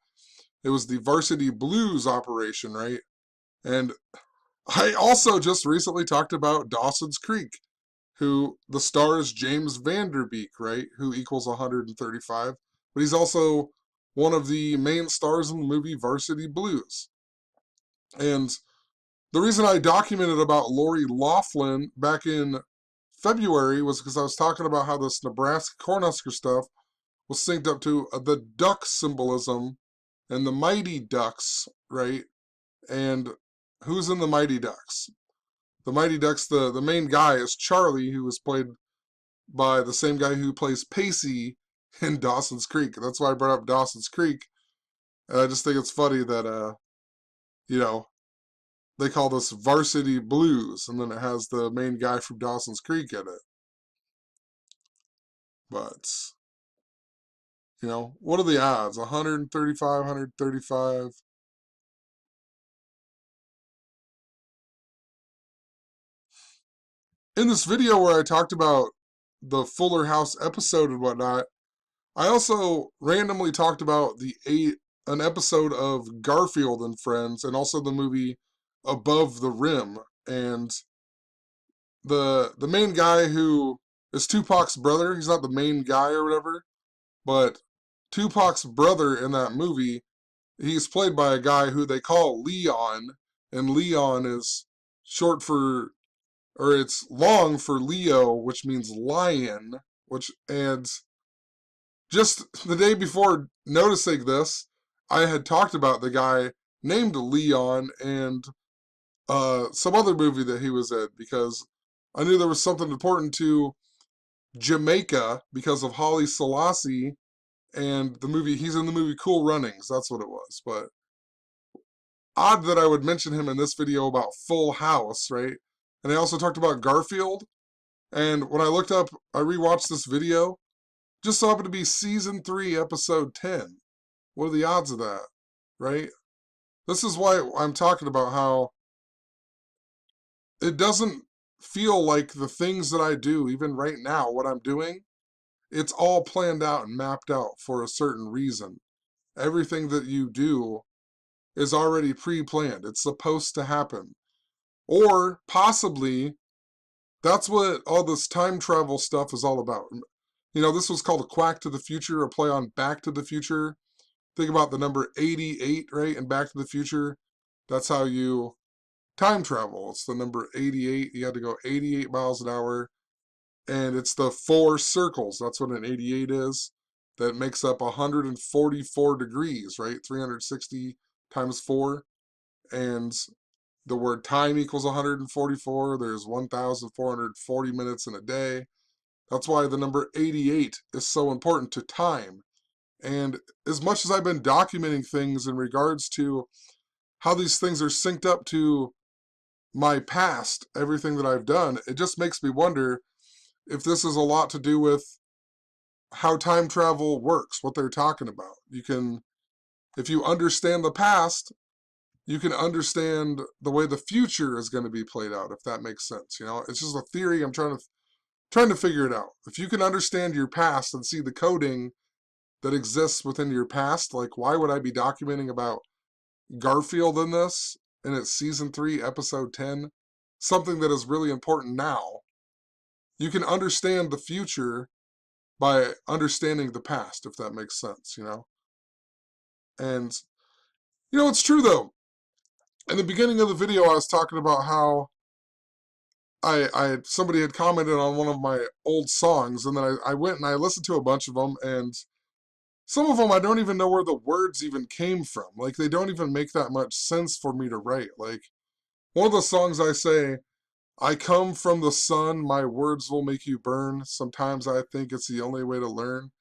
was the Varsity Blues operation, right? And I also just recently talked about Dawson's Creek, who the star is James Vanderbeek, right? Who equals 135. But he's also one of the main stars in the movie Varsity Blues. And The reason I documented about Lori Loughlin back in February was because I was talking about how this Nebraska Cornhusker stuff was synced up to the duck symbolism and the Mighty Ducks, right? And who's in the Mighty Ducks? The Mighty Ducks, the main guy is Charlie, who was played by the same guy who plays Pacey in Dawson's Creek. That's why I brought up Dawson's Creek. And I just think it's funny that, you know, they call this Varsity Blues, and then it has the main guy from Dawson's Creek in it. But, what are the odds? 135, 135. In this video where I talked about the Fuller House episode and whatnot, I also randomly talked about an episode of Garfield and Friends, and also the movie Above the Rim. And the main guy who is Tupac's brother, he's not the main guy or whatever, but Tupac's brother in that movie, he's played by a guy who they call Leon, and Leon is short for, or it's long for Leo, which means lion, and just the day before noticing this, I had talked about the guy named Leon and some other movie that he was in, because I knew there was something important to Jamaica because of Haile Selassie and the movie. He's in the movie Cool Runnings. That's what it was. But odd that I would mention him in this video about Full House, right? And I also talked about Garfield. And when I looked up, I rewatched this video. Just so happened to be season 3, episode 10. What are the odds of that, right? This is why I'm talking about how it doesn't feel like the things that I do, even right now, what I'm doing, it's all planned out and mapped out for a certain reason. Everything that you do is already pre-planned. It's supposed to happen. Or possibly that's what all this time travel stuff is all about. This was called a Quack to the Future, a play on Back to the Future. Think about the number 88, right? And Back to the Future, that's how you time travel. It's the number 88. You had to go 88 miles an hour. And it's the 4 circles. That's what an 88 is. That makes up 144 degrees, right? 360 times 4. And the word time equals 144. There's 1,440 minutes in a day. That's why the number 88 is so important to time. And as much as I've been documenting things in regards to how these things are synced up to my past, everything that I've done, it just makes me wonder if this is a lot to do with how time travel works, what they're talking about. If you understand the past, you can understand the way the future is going to be played out, if that makes sense. It's just a theory. I'm trying to figure it out. If you can understand your past and see the coding that exists within your past, like why would I be documenting about Garfield in this, and it's season 3, episode 10, something that is really important now? You can understand the future by understanding the past, if that makes sense, And, it's true though. In the beginning of the video, I was talking about how somebody had commented on one of my old songs, and then I went and I listened to a bunch of them, and some of them I don't even know where the words even came from. Like, they don't even make that much sense for me to write. Like, one of the songs I say, I come from the sun, my words will make you burn. Sometimes I think it's the only way to learn.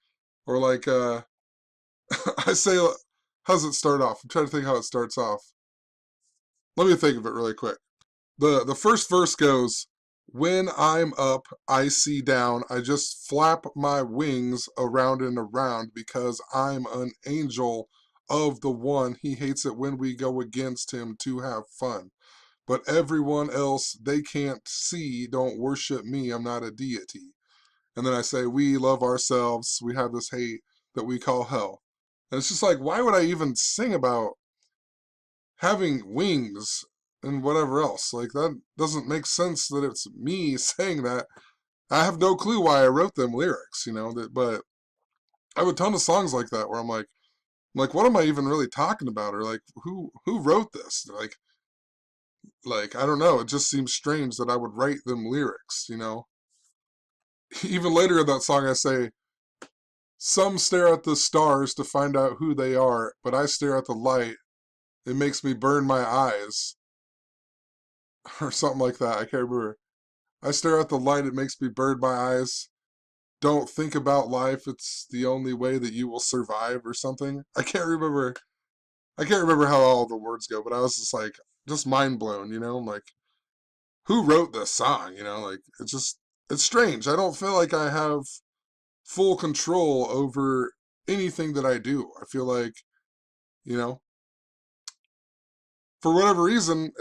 Or like, I say, how does it start off? I'm trying to think how it starts off. Let me think of it really quick. The first verse goes, when I'm up, I see down. I just flap my wings around and around because I'm an angel of the one. He hates it when we go against him to have fun. But everyone else, they can't see, don't worship me. I'm not a deity. And then I say, we love ourselves. We have this hate that we call hell. And it's just like, why would I even sing about having wings and whatever else? Like, that doesn't make sense that it's me saying that. I have no clue why I wrote them lyrics, but I have a ton of songs like that where I'm like, what am I even really talking about? Or like, who wrote this? Like, Like, I don't know, it just seems strange that I would write them lyrics, you know? Even later in that song, I say, some stare at the stars to find out who they are, but I stare at the light. It makes me burn my eyes. Or something like that. I can't remember. I stare at the light. It makes me burn my eyes. Don't think about life. It's the only way that you will survive or something. I can't remember. I can't remember how all the words go, but I was just like, just mind blown, you know? I'm like, who wrote this song? You know, like, it's strange. I don't feel like I have full control over anything that I do. I feel like, you know, for whatever reason,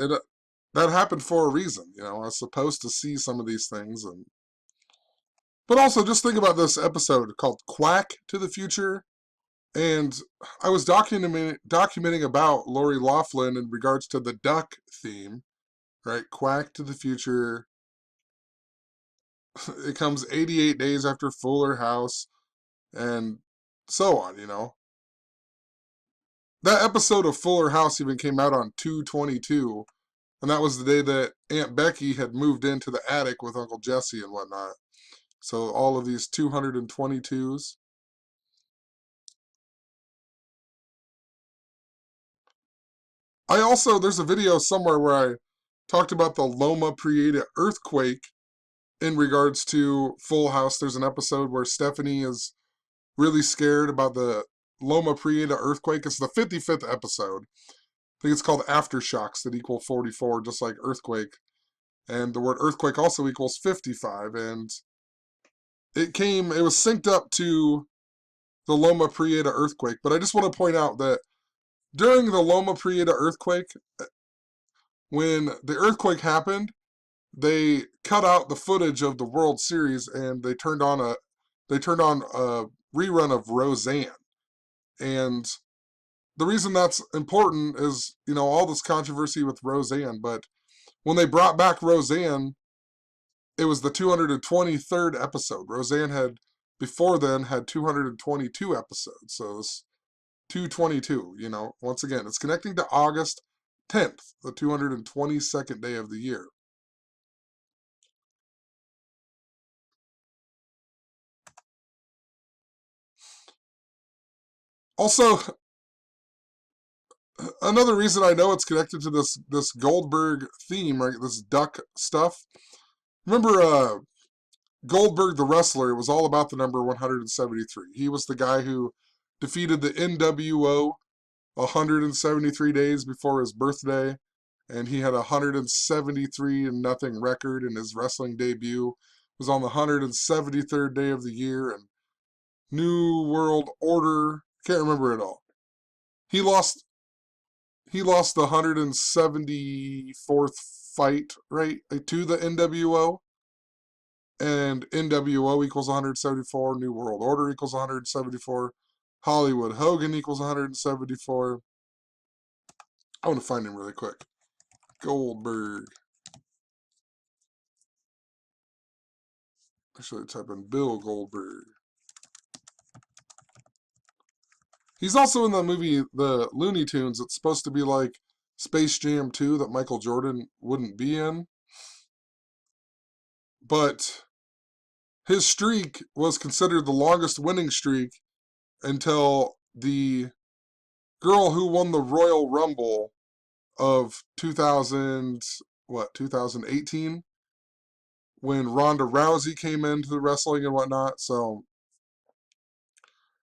that happened for a reason. You know, I was supposed to see some of these things, and but also just think about this episode called "Quack to the Future," and I was documenting about Lori Loughlin in regards to the duck theme, right? Quack to the Future. It comes 88 days after Fuller House, and so on. You know, that episode of Fuller House even came out on 2/22. And that was the day that Aunt Becky had moved into the attic with Uncle Jesse and whatnot. So all of these 222s. There's a video somewhere where I talked about the Loma Prieta earthquake in regards to Full House. There's an episode where Stephanie is really scared about the Loma Prieta earthquake. It's the 55th episode. I think it's called Aftershocks that equal 44, just like earthquake. And the word earthquake also equals 55. And it was synced up to the Loma Prieta earthquake. But I just want to point out that during the Loma Prieta earthquake, when the earthquake happened, they cut out the footage of the World Series and they turned on a rerun of Roseanne. And the reason that's important is, you know, all this controversy with Roseanne, but when they brought back Roseanne, it was the 223rd episode. Roseanne had before then had 222 episodes. So this 222, you know, once again, it's connecting to August 10th, the 222nd day of the year. Also, another reason I know it's connected to this Goldberg theme, right? This duck stuff. Remember Goldberg the wrestler? It was all about the number 173. He was the guy who defeated the NWO 173 days before his birthday, and he had a 173-0 record in his wrestling debut. It was on the 173rd day of the year, and New World Order, can't remember it all. He lost the 174th fight, right, to the NWO, and NWO equals 174, New World Order equals 174, Hollywood Hogan equals 174. I want to find him really quick. Goldberg. Actually, type in Bill Goldberg. He's also in the movie The Looney Tunes. It's supposed to be like Space Jam 2 that Michael Jordan wouldn't be in. But his streak was considered the longest winning streak until the girl who won the Royal Rumble of 2018, when Ronda Rousey came into the wrestling and whatnot. So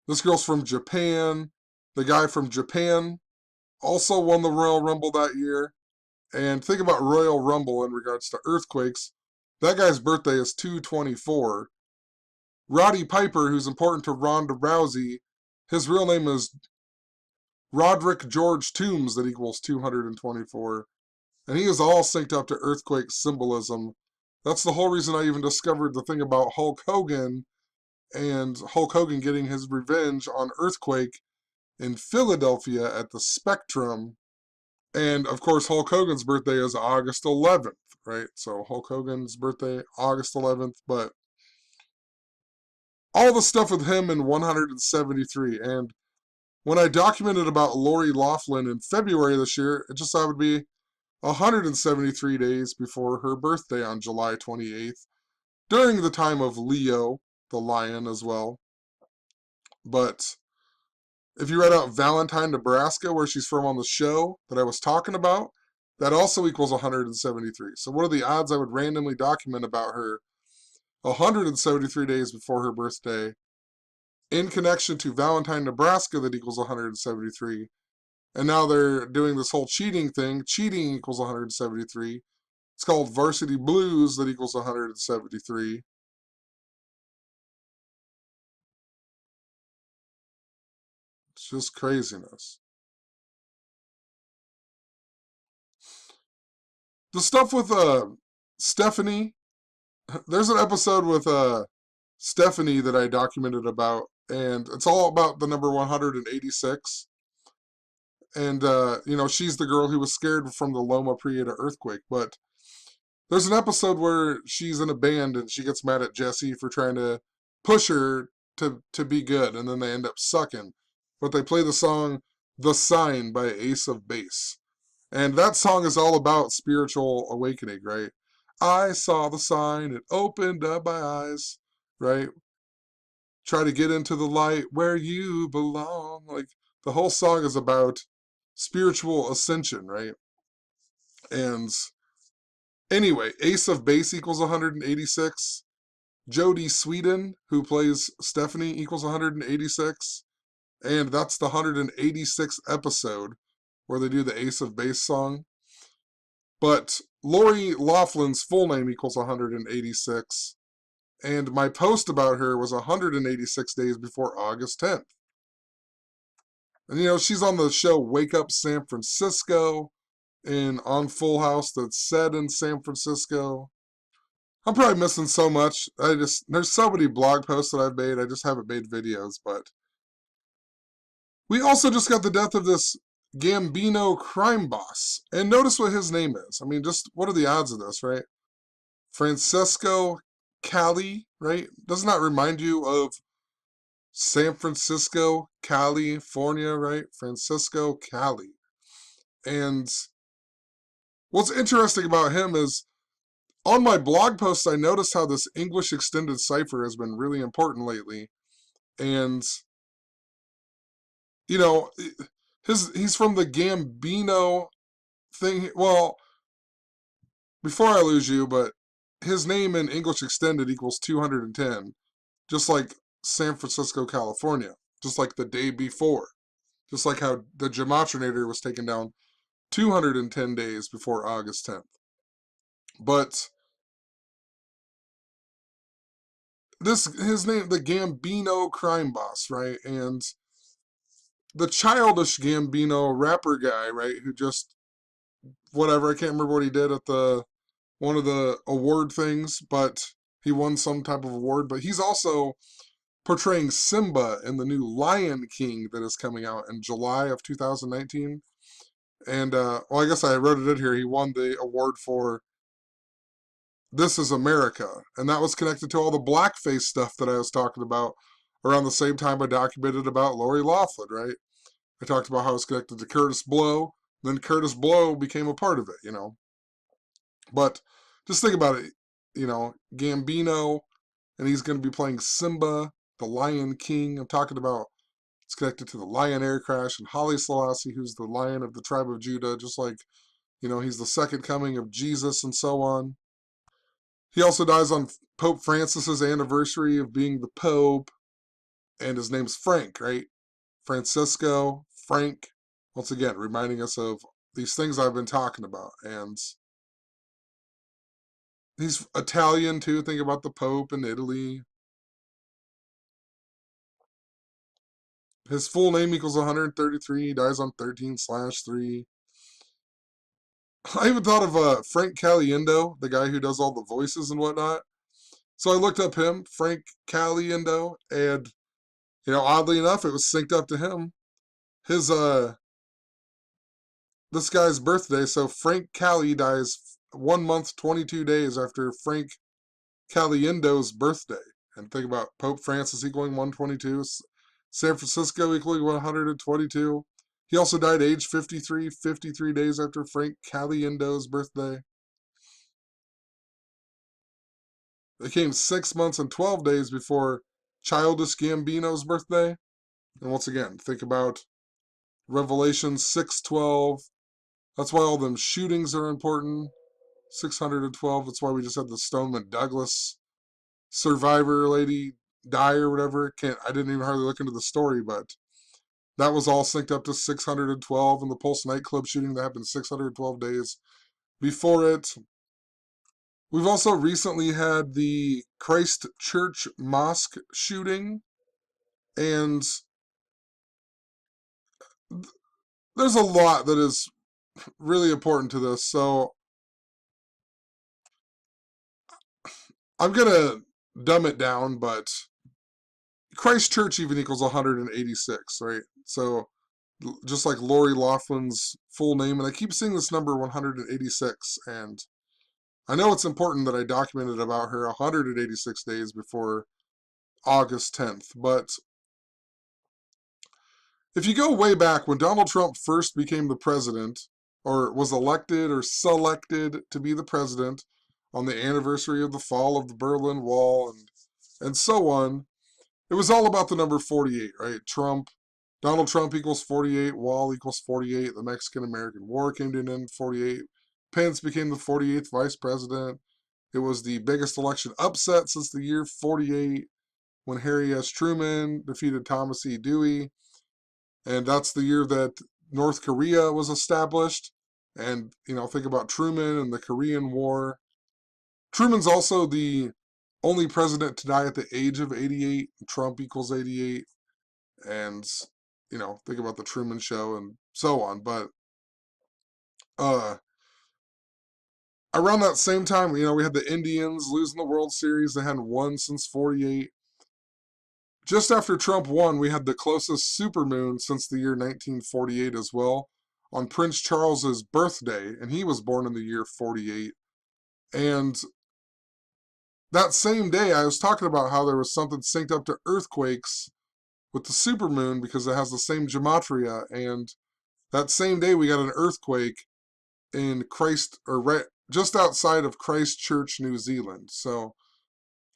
this girl's from Japan. The guy from Japan also won the Royal Rumble that year. And think about Royal Rumble in regards to earthquakes. That guy's birthday is 2/24. Roddy Piper, who's important to Ronda Rousey, his real name is Roderick George Toombs, that equals 224. And he is all synced up to earthquake symbolism. That's the whole reason I even discovered the thing about Hulk Hogan and Hulk Hogan getting his revenge on Earthquake in Philadelphia at the Spectrum. And of course, Hulk Hogan's birthday is August 11th, right? So Hulk Hogan's birthday, August 11th. But all the stuff with him in 173. And when I documented about Lori Loughlin in February this year, it just happened to be 173 days before her birthday on July 28th, during the time of Leo, the lion as well. But if you read out Valentine, Nebraska, where she's from on the show that I was talking about, that also equals 173. So what are the odds I would randomly document about her 173 days before her birthday in connection to Valentine, Nebraska that equals 173? And now they're doing this whole cheating thing. Cheating equals 173. It's called Varsity Blues that equals 173. It's just craziness. The stuff with Stephanie, there's an episode with Stephanie that I documented about, and it's all about the number 186. And she's the girl who was scared from the Loma Prieta earthquake. But there's an episode where she's in a band and she gets mad at Jesse for trying to push her to be good, and then they end up sucking. But they play the song "The Sign" by Ace of Base. And that song is all about spiritual awakening, right? I saw the sign, it opened up my eyes, right? Try to get into the light where you belong. Like, the whole song is about spiritual ascension, right? And anyway, Ace of Base equals 186. Jodie Sweden, who plays Stephanie, equals 186. And that's the 186th episode where they do the Ace of Base song. But Lori Loughlin's full name equals 186. And my post about her was 186 days before August 10th. And she's on the show Wake Up San Francisco and on Full House that's set in San Francisco. I'm probably missing so much. There's so many blog posts that I've made. I just haven't made videos. But we also just got the death of this Gambino crime boss. And notice what his name is. I mean, just what are the odds of this, right? Francesco Cali, right? Doesn't that remind you of San Francisco, California, right? Francisco Cali. And what's interesting about him is on my blog posts, I noticed how this English extended cipher has been really important lately. And, he's from the Gambino thing. Well, before I lose you, but his name in English extended equals 210, just like San Francisco, California, just like the day before, just like how the Gematrinator was taken down 210 days before August 10th. But his name, the Gambino crime boss, right? And the childish Gambino rapper guy, right? Who just, whatever, I can't remember what he did at one of the award things, but he won some type of award. But he's also portraying Simba in the new Lion King that is coming out in July of 2019. And, I guess I wrote it in here. He won the award for This Is America. And that was connected to all the blackface stuff that I was talking about around the same time I documented about Lori Loughlin, right? I talked about how it's connected to Curtis Blow. Then Curtis Blow became a part of it, But just think about it, Gambino, and he's going to be playing Simba, the Lion King. I'm talking about it's connected to the Lion Air Crash and Haile Selassie, who's the Lion of the tribe of Judah, just like, he's the second coming of Jesus and so on. He also dies on Pope Francis's anniversary of being the Pope, and his name's Frank, right? Francisco, Frank, once again, reminding us of these things I've been talking about. And he's Italian too. Think about the Pope in Italy. His full name equals 133. He dies on 13/3. I even thought of Frank Caliendo, the guy who does all the voices and whatnot. So I looked up him, Frank Caliendo, and oddly enough, it was synced up to him. His this guy's birthday. So Frank Cali dies 1 month, 22 days after Frank Caliendo's birthday. And think about Pope Francis equaling 122, San Francisco equaling 122. He also died age 53, 53 days after Frank Caliendo's birthday. It came 6 months and 12 days before Childish Gambino's birthday. And once again, think about Revelation 6:12. That's why all them shootings are important. 612. That's why we just had the Stoneman Douglas survivor lady die or whatever. I didn't even hardly look into the story, but that was all synced up to 612, and the Pulse nightclub shooting that happened 612 days before it. We've also recently had the Christ Church Mosque shooting, and there's a lot that is really important to this, so I'm going to dumb it down, but Christ Church even equals 186, right? So just like Lori Loughlin's full name, and I keep seeing this number 186, and I know it's important that I documented about her 186 days before August 10th, but if you go way back when Donald Trump first became the president, or was elected or selected to be the president on the anniversary of the fall of the Berlin Wall and so on, it was all about the number 48, right? Donald Trump equals 48, Wall equals 48, the Mexican-American War came to an end 48, Pence became the 48th vice president. It was the biggest election upset since the year 48 when Harry S. Truman defeated Thomas E. Dewey. And that's the year that North Korea was established. And, think about Truman and the Korean War. Truman's also the only president to die at the age of 88. Trump equals 88. And, think about the Truman Show and so on. But around that same time, we had the Indians losing the World Series. They hadn't won since 48. Just after Trump won, we had the closest supermoon since the year 1948 as well, on Prince Charles's birthday, and he was born in the year 48. And that same day, I was talking about how there was something synced up to earthquakes with the supermoon because it has the same gematria, and that same day we got an earthquake in just outside of Christchurch, New Zealand. So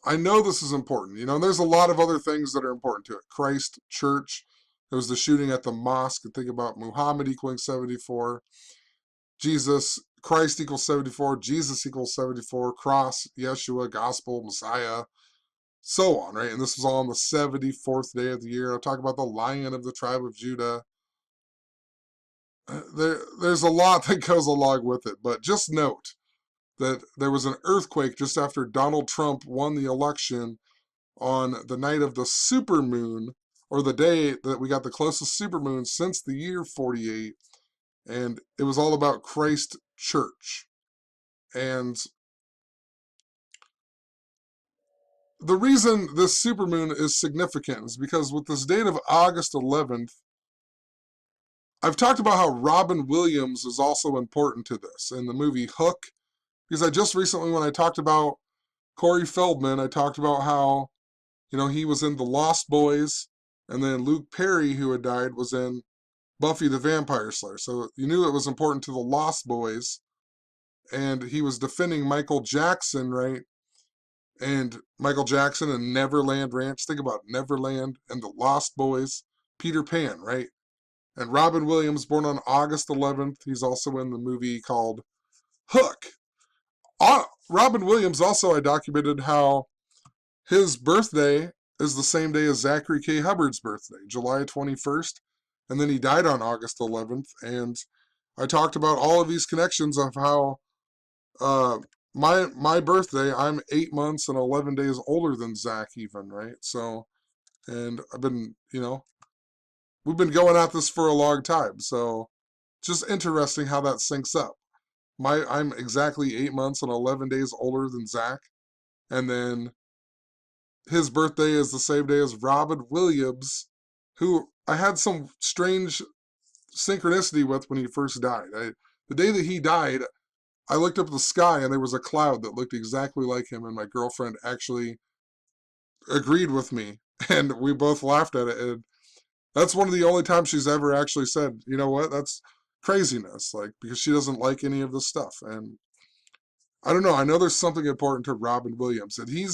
I know this is important. There's a lot of other things that are important to it. Christ Church, there was the shooting at the mosque. And think about Muhammad equaling 74. Christ equals 74. Jesus equals 74. Cross, Yeshua, Gospel, Messiah, so on, right? And this was all on the 74th day of the year. I'll talk about the Lion of the tribe of Judah. There's a lot that goes along with it, but just note that there was an earthquake just after Donald Trump won the election on the night of the supermoon, or the day that we got the closest supermoon since the year 48, and it was all about Christ Church. And the reason this supermoon is significant is because with this date of August 11th, I've talked about how Robin Williams is also important to this in the movie Hook, because I just recently, when I talked about Corey Feldman, I talked about how, he was in The Lost Boys, and then Luke Perry, who had died, was in Buffy the Vampire Slayer. So you knew it was important to The Lost Boys, and he was defending Michael Jackson, right? And Michael Jackson and Neverland Ranch. Think about Neverland and The Lost Boys. Peter Pan, right? And Robin Williams, born on August 11th. He's also in the movie called Hook. Robin Williams also, I documented how his birthday is the same day as Zachary K. Hubbard's birthday, July 21st. And then he died on August 11th. And I talked about all of these connections of how my birthday, I'm 8 months and 11 days older than Zach even, right? So, and I've been, we've been going at this for a long time. So just interesting how that syncs up. I'm exactly 8 months and 11 days older than Zach. And then his birthday is the same day as Robin Williams, who I had some strange synchronicity with when he first died. The day that he died, I looked up at the sky and there was a cloud that looked exactly like him, and my girlfriend actually agreed with me, and we both laughed at it. And That's one of the only times she's ever actually said, you know what, that's craziness, like, because she doesn't like any of this stuff. And I don't know, I know there's something important to Robin Williams, and he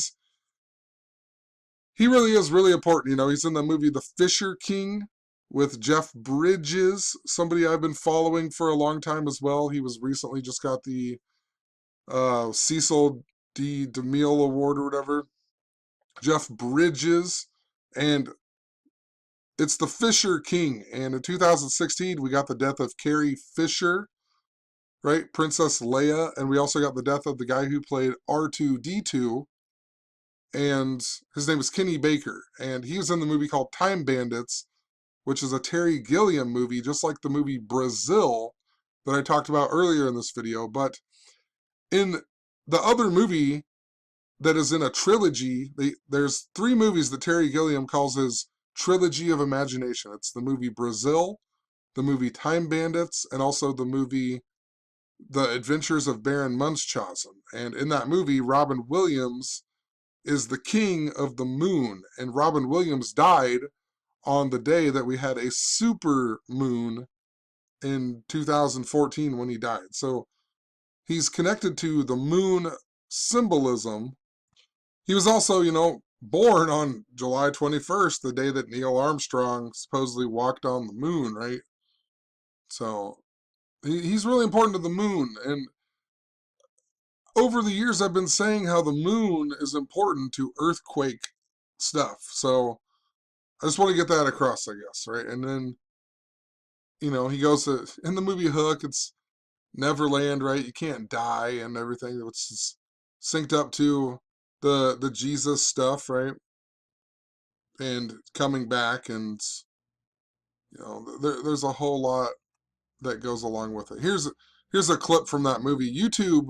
really is really important. You know, he's in the movie The Fisher King with Jeff Bridges, somebody I've been following for a long time as well. He was recently just got the Cecil D. DeMille Award or whatever. Jeff Bridges, and it's The Fisher King. And in 2016, we got the death of Carrie Fisher, right? Princess Leia. And we also got the death of the guy who played R2-D2. And his name is Kenny Baker. And he was in the movie called Time Bandits, which is a Terry Gilliam movie, just like the movie Brazil that I talked about earlier in this video. But in the other movie that is in a trilogy, there's 3 movies that Terry Gilliam calls his trilogy of imagination. It's the movie Brazil, the movie Time Bandits, and also the movie The Adventures of Baron Munchausen. And in that movie, Robin Williams is the king of the moon. And Robin Williams died on the day that we had a super moon in 2014 when he died. So he's connected to the moon symbolism. He was also, you know, born on July 21st, the day that Neil Armstrong supposedly walked on the moon, right? So he's really important to the moon. And over the years, I've been saying how the moon is important to earthquake stuff. So I just want to get that across, I guess, right? And then, you know, he goes to, in the movie Hook, it's Neverland, right? You can't die and everything, which is synced up to the Jesus stuff, right? And coming back, and you know, there's a whole lot that goes along with it. Here's a clip from that movie. YouTube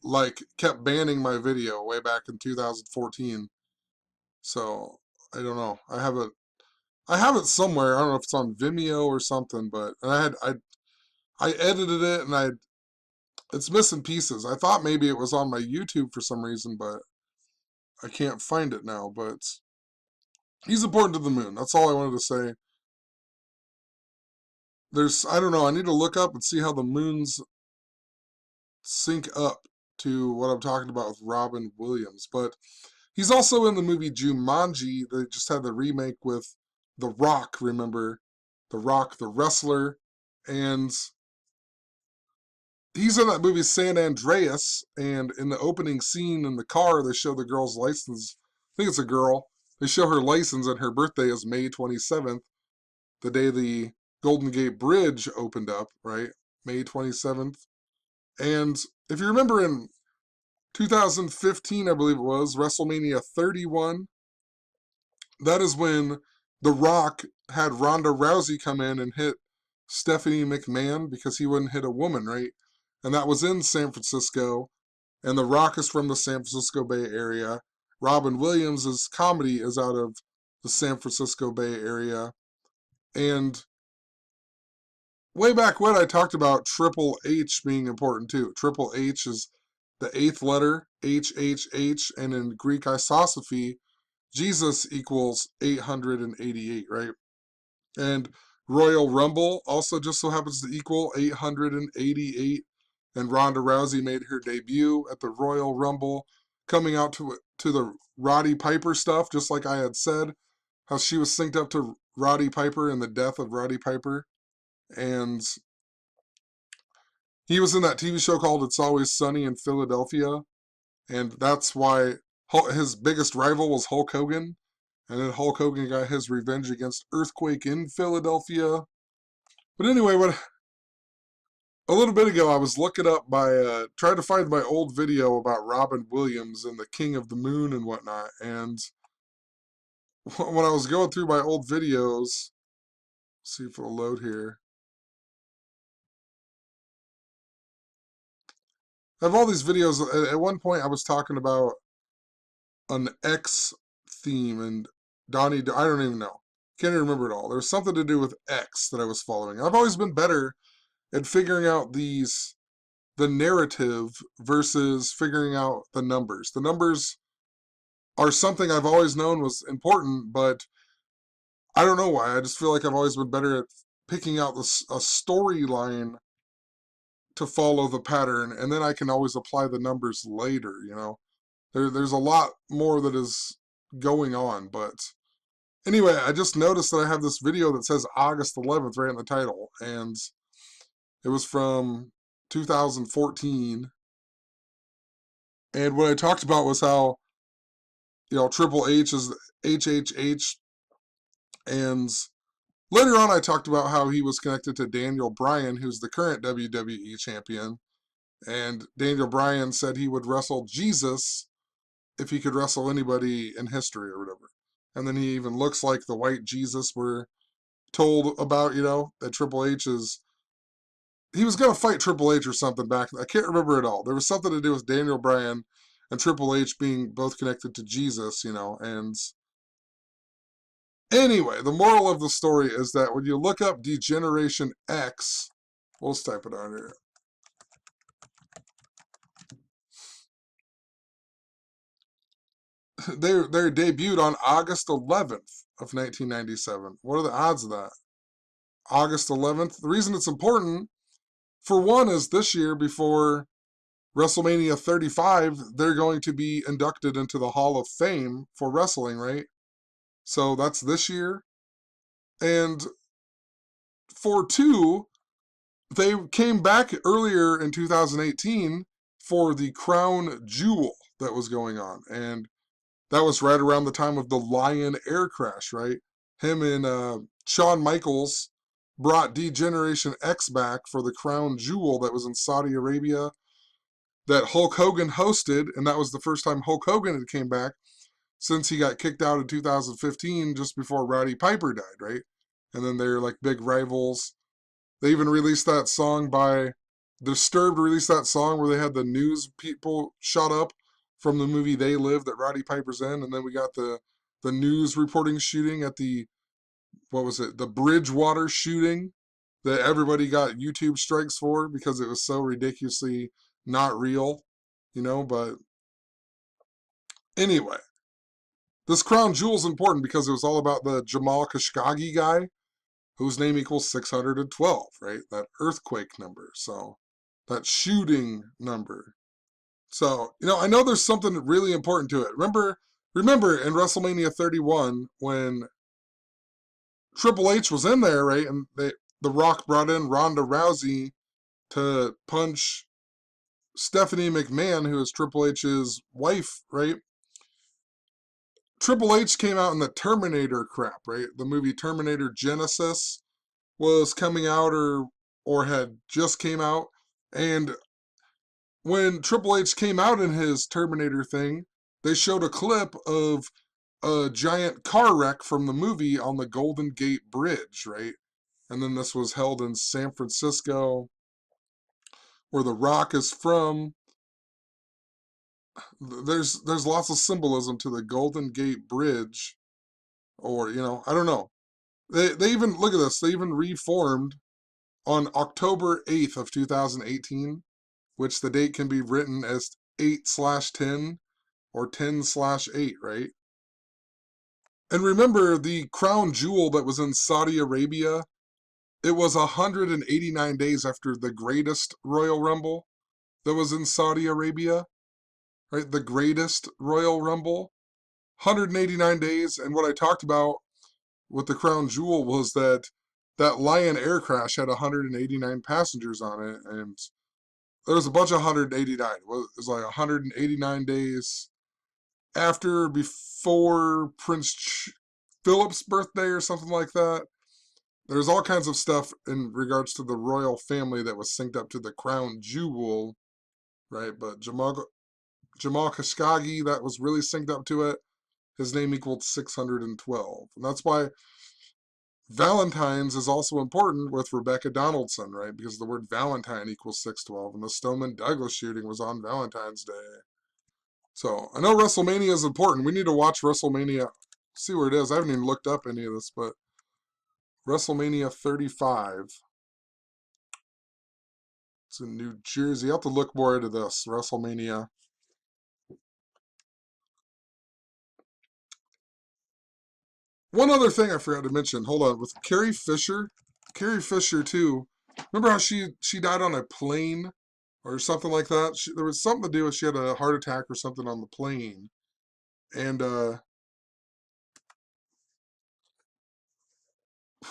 like kept banning my video way back in 2014. So I don't know. I have it somewhere. I don't know if it's on Vimeo or something, but I edited it, and it's missing pieces. I thought maybe it was on my YouTube for some reason, but I can't find it now. But he's important to the moon. That's all I wanted to say. I don't know, I need to look up and see how the moons sync up to what I'm talking about with Robin Williams. But he's also in the movie Jumanji. They just had the remake with The Rock, remember? The Rock, the wrestler. And he's in that movie San Andreas, and in the opening scene in the car, they show the girl's license. I think it's a girl. They show her license, and her birthday is May 27th, the day the Golden Gate Bridge opened up, right? May 27th. And if you remember in 2015, I believe it was, WrestleMania 31, that is when The Rock had Ronda Rousey come in and hit Stephanie McMahon because he wouldn't hit a woman, right? And that was in San Francisco. And The Rock is from the San Francisco Bay Area. Robin Williams' comedy is out of the San Francisco Bay Area. And way back when, I talked about Triple H being important too. Triple H is the 8th letter, HHH, and in Greek isosophy, Jesus equals 888, right? And Royal Rumble also just so happens to equal 888. And Ronda Rousey made her debut at the Royal Rumble, coming out to the Roddy Piper stuff, just like I had said, how she was synced up to Roddy Piper and the death of Roddy Piper. And he was in that TV show called It's Always Sunny in Philadelphia. And that's why his biggest rival was Hulk Hogan. And then Hulk Hogan got his revenge against Earthquake in Philadelphia. But anyway, a little bit ago, I was looking up trying to find my old video about Robin Williams and the King of the Moon and whatnot. And when I was going through my old videos, see if it'll load here. I have all these videos. At one point, I was talking about an X theme, and Donnie, I don't even know. Can't even remember it all. There was something to do with X that I was following. I've always been better at figuring out the narrative versus figuring out the numbers. The numbers are something I've always known was important, but I don't know why. I just feel like I've always been better at picking out a storyline to follow the pattern, and then I can always apply the numbers later, you know. There's a lot more that is going on, but anyway, I just noticed that I have this video that says August 11th right in the title, and it was from 2014. And what I talked about was how, you know, Triple H is HHH, and later on I talked about how he was connected to Daniel Bryan, who's the current WWE champion, and Daniel Bryan said he would wrestle Jesus if he could wrestle anybody in history or whatever. And then he even looks like the white Jesus we're told about, you know, that Triple H is. He was going to fight Triple H or something back. I can't remember it all. There was something to do with Daniel Bryan and Triple H being both connected to Jesus, you know. And anyway, the moral of the story is that when you look up Degeneration X, we'll just type it on here. They're debuted on August 11th of 1997. What are the odds of that? August 11th. The reason it's important, for one, is this year before WrestleMania 35, they're going to be inducted into the Hall of Fame for wrestling, right? So that's this year. And for two, they came back earlier in 2018 for the Crown Jewel that was going on. And that was right around the time of the Lion air crash, right? Him and Shawn Michaels brought Degeneration X back for the Crown Jewel that was in Saudi Arabia that Hulk Hogan hosted, and that was the first time Hulk Hogan had came back since he got kicked out in 2015 just before Roddy Piper died, right? And then they're like big rivals. They even released that song by Disturbed, released that song where they had the news people shot up from the movie They Live that Roddy Piper's in, and then we got the news reporting shooting at the, what was it, the Bridgewater shooting that everybody got YouTube strikes for because it was so ridiculously not real, you know. But anyway, this crown jewel is important because it was all about the Jamal Khashoggi guy whose name equals 612, right? That earthquake number. So that shooting number. So, you know, I know there's something really important to it. Remember in WrestleMania 31 when Triple H was in there, right? And The Rock brought in Ronda Rousey to punch Stephanie McMahon, who is Triple H's wife, right? Triple H came out in the Terminator crap, right? The movie Terminator Genesis was coming out or had just came out. And when Triple H came out in his Terminator thing, they showed a clip of a giant car wreck from the movie on the Golden Gate Bridge, right? And then this was held in San Francisco, where The Rock is from. There's lots of symbolism to the Golden Gate Bridge, or you know, I don't know. They even look at this. They even reformed on October 8th of 2018, which the date can be written as 8/10 or 10/8, right? And remember the crown jewel that was in Saudi Arabia? It was 189 days after the greatest Royal Rumble that was in Saudi Arabia, right? The greatest Royal Rumble. 189 days. And what I talked about with the crown jewel was that Lion air crash had 189 passengers on it. And there was a bunch of 189. It was like 189 days after, before Prince Philip's birthday or something like that. There's all kinds of stuff in regards to the royal family that was synced up to the crown jewel, right? But Jamal Khashoggi, that was really synced up to it. His name equaled 612. And that's why Valentine's is also important with Rebecca Donaldson, right? Because the word Valentine equals 612. And the Stoneman Douglas shooting was on Valentine's Day. So I know WrestleMania is important. We need to watch WrestleMania. See where it is. I haven't even looked up any of this, but WrestleMania 35. It's in New Jersey. I'll have to look more into this. WrestleMania. one other thing I forgot to mention. Hold on, with Carrie Fisher. Carrie Fisher too. Remember how she died on a plane or something like that? There was something to do with she had a heart attack or something on the plane. And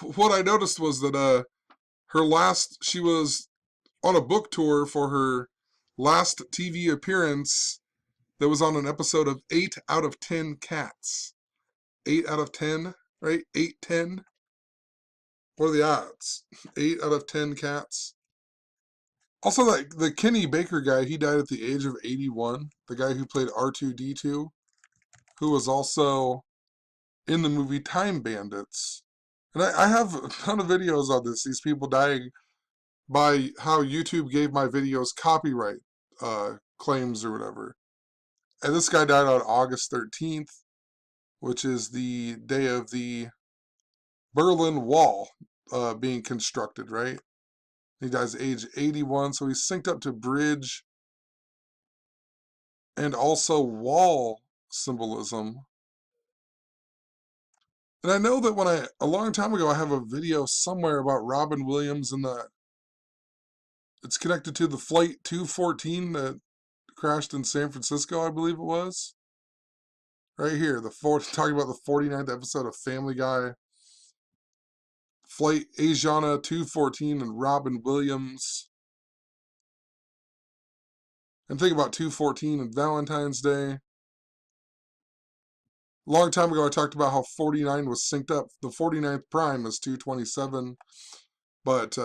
what I noticed was that she was on a book tour for her last TV appearance that was on an episode of 8 out of 10 Cats. 8 out of 10, right? 8, 10. What are the odds? 8 out of 10 Cats. Also, the Kenny Baker guy, he died at the age of 81. The guy who played R2-D2, who was also in the movie Time Bandits. And I have a ton of videos on this. These people dying by how YouTube gave my videos copyright claims or whatever. And this guy died on August 13th, which is the day of the Berlin Wall being constructed, right? He dies at age 81, so he's synced up to bridge and also wall symbolism. And I know that a long time ago, I have a video somewhere about Robin Williams and it's connected to the Flight 214 that crashed in San Francisco, I believe it was. Right here, talking about the 49th episode of Family Guy. Flight Asiana 214 and Robin Williams. And think about 214 and Valentine's Day. A long time ago, I talked about how 49 was synced up. The 49th prime is 227. But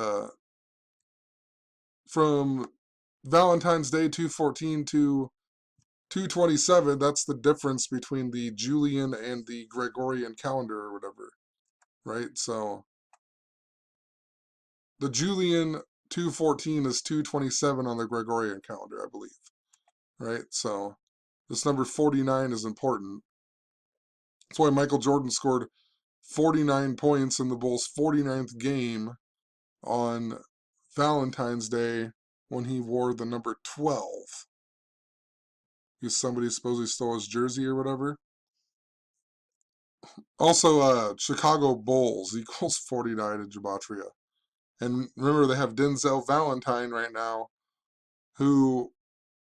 from Valentine's Day 214 to 227, that's the difference between the Julian and the Gregorian calendar or whatever. Right? So the Julian 214 is 227 on the Gregorian calendar, I believe. Right? So this number 49 is important. That's why Michael Jordan scored 49 points in the Bulls' 49th game on Valentine's Day when he wore the number 12. Because somebody supposedly stole his jersey or whatever. Also, Chicago Bulls equals 49 in Gematria. And remember, they have Denzel Valentine right now, who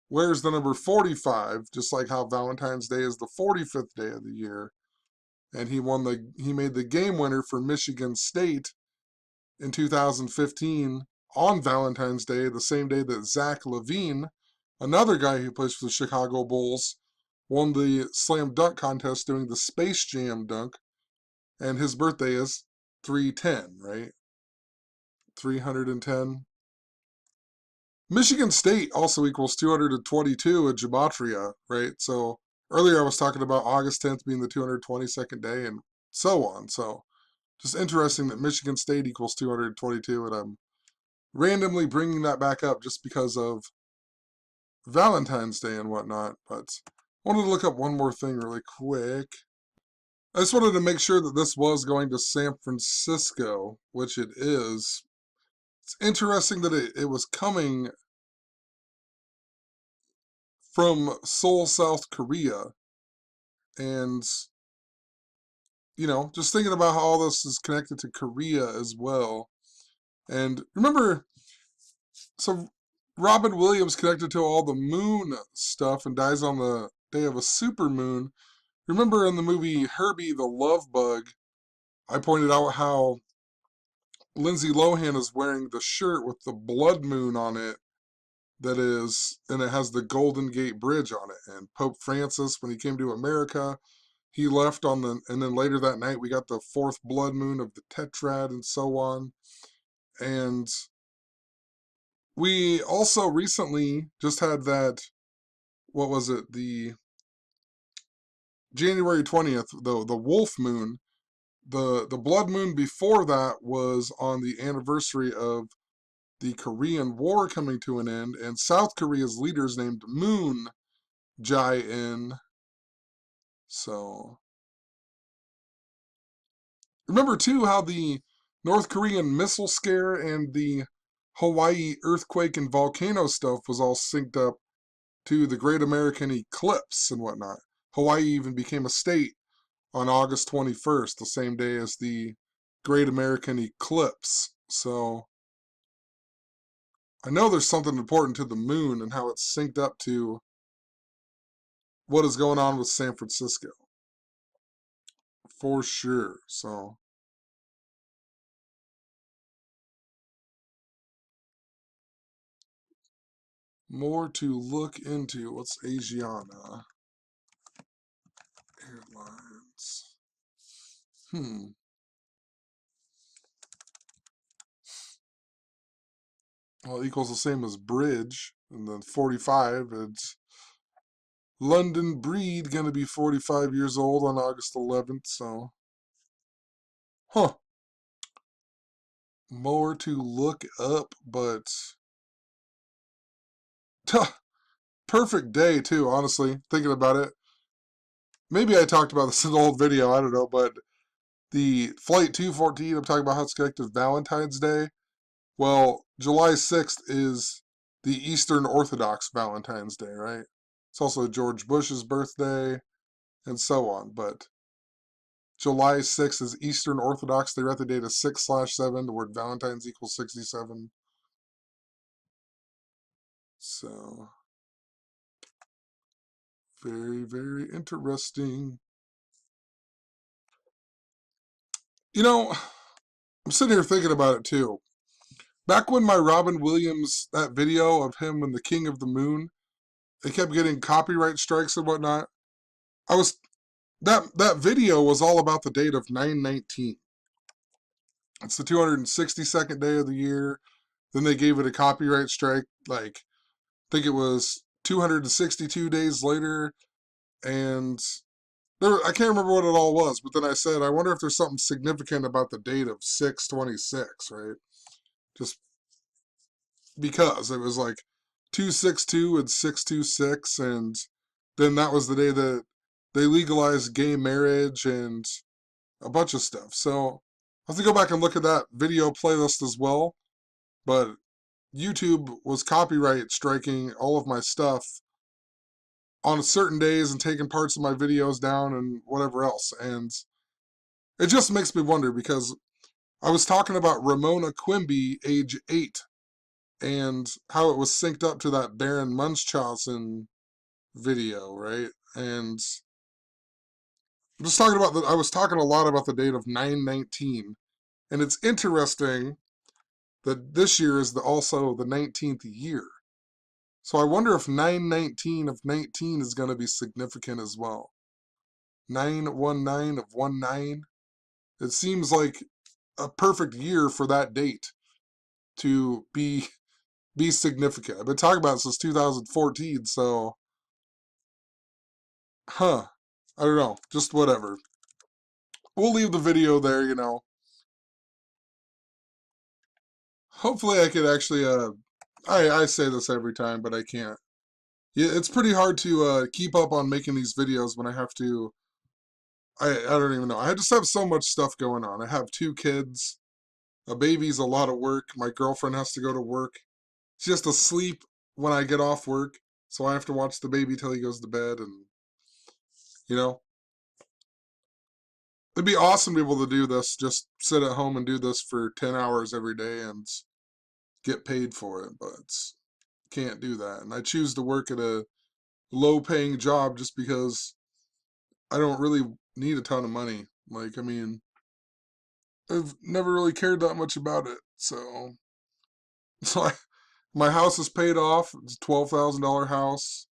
wears the number 45, just like how Valentine's Day is the 45th day of the year. And he made the game winner for Michigan State in 2015 on Valentine's Day, the same day that Zach LaVine, another guy who plays for the Chicago Bulls, won the slam dunk contest doing the Space Jam dunk. And his birthday is 310, right? 310. Michigan State also equals 222 at Gematria, right? So earlier I was talking about August 10th being the 222nd day and so on. So just interesting that Michigan State equals 222, and I'm randomly bringing that back up just because of Valentine's Day and whatnot. But I wanted to look up one more thing really quick. I just wanted to make sure that this was going to San Francisco, which it is. It's interesting that it was coming from Seoul, South Korea. And, just thinking about how all this is connected to Korea as well. And remember, so Robin Williams connected to all the moon stuff and dies on the day of a supermoon. Remember in the movie Herbie the Love Bug, I pointed out how Lindsay Lohan is wearing the shirt with the blood moon on it, and it has the Golden Gate Bridge on it. And Pope Francis, when he came to America, he left and then later that night we got the fourth blood moon of the Tetrad and so on. And we also recently just had that, what was it, the January 20th, the Wolf Moon. The blood moon before that was on the anniversary of the Korean War coming to an end, and South Korea's leaders named Moon Jae-in. So remember too how the North Korean missile scare and the Hawaii earthquake and volcano stuff was all synced up to the Great American Eclipse and whatnot. Hawaii even became a state on August 21st, the same day as the Great American Eclipse. So I know there's something important to the moon and how it's synced up to what is going on with San Francisco. For sure. So more to look into. What's Asiana Airlines? Well, equals the same as bridge. And then 45, it's London Breed, going to be 45 years old on August 11th. So, more to look up, but perfect day too, honestly, thinking about it. Maybe I talked about this in an old video, I don't know, but the Flight 214, I'm talking about how it's connected to Valentine's Day. Well, July 6th is the Eastern Orthodox Valentine's Day, right? It's also George Bush's birthday and so on, but July 6th is Eastern Orthodox. They write the date as 6/7. The word Valentine's equals 67. So, very, very interesting. You know, I'm sitting here thinking about it too. Back when my Robin Williams, that video of him and the King of the Moon, they kept getting copyright strikes and whatnot. I was that video was all about the date of 9/19. It's the 262nd day of the year. Then they gave it a copyright strike, like I think it was 262 days later, and I can't remember what it all was, but then I said, I wonder if there's something significant about the date of 6/26, right? Just because it was like 262 and 626, and then that was the day that they legalized gay marriage and a bunch of stuff. So I have to go back and look at that video playlist as well, but YouTube was copyright striking all of my stuff on certain days and taking parts of my videos down and whatever else. And it just makes me wonder because I was talking about Ramona Quimby, age 8, and how it was synced up to that Baron Munchausen video, right? And I'm just talking about I was talking a lot about the date of 9/19, and it's interesting that this year is also the 19th year. So I wonder if 9/19 of 19 is going to be significant as well. 9/19 of 19. It seems like a perfect year for that date to be significant. I've been talking about it since 2014, so I don't know, just whatever. We'll leave the video there. Hopefully I could actually I say this every time, but I can't. Yeah, it's pretty hard to keep up on making these videos when I have to. I don't even know. I just have so much stuff going on. I have 2 kids. A baby's a lot of work. My girlfriend has to go to work. She has to sleep when I get off work, so I have to watch the baby till he goes to bed, and you know, it'd be awesome to be able to do this. Just sit at home and do this for 10 hours every day and get paid for it, but can't do that. And I choose to work at a low-paying job just because I don't really need a ton of money. Like, I mean, I've never really cared that much about it. So, my house is paid off. It's a $12,000 house,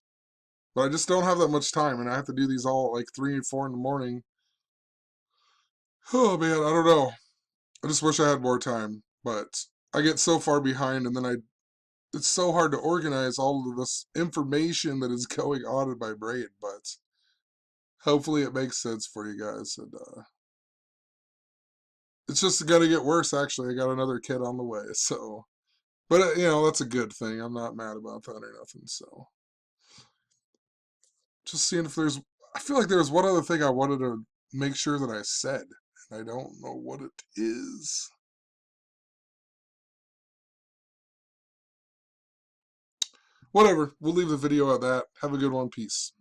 but I just don't have that much time, and I have to do these all at like 3 and 4 in the morning. Oh man, I don't know. I just wish I had more time, but I get so far behind, and then it's so hard to organize all of this information that is going on in my brain, but hopefully it makes sense for you guys. And it's just gonna get worse, actually. I got another kid on the way, so. But, that's a good thing. I'm not mad about that or nothing, so. Just seeing if there's. I feel like there was one other thing I wanted to make sure that I said, and I don't know what it is. Whatever. We'll leave the video at that. Have a good one. Peace.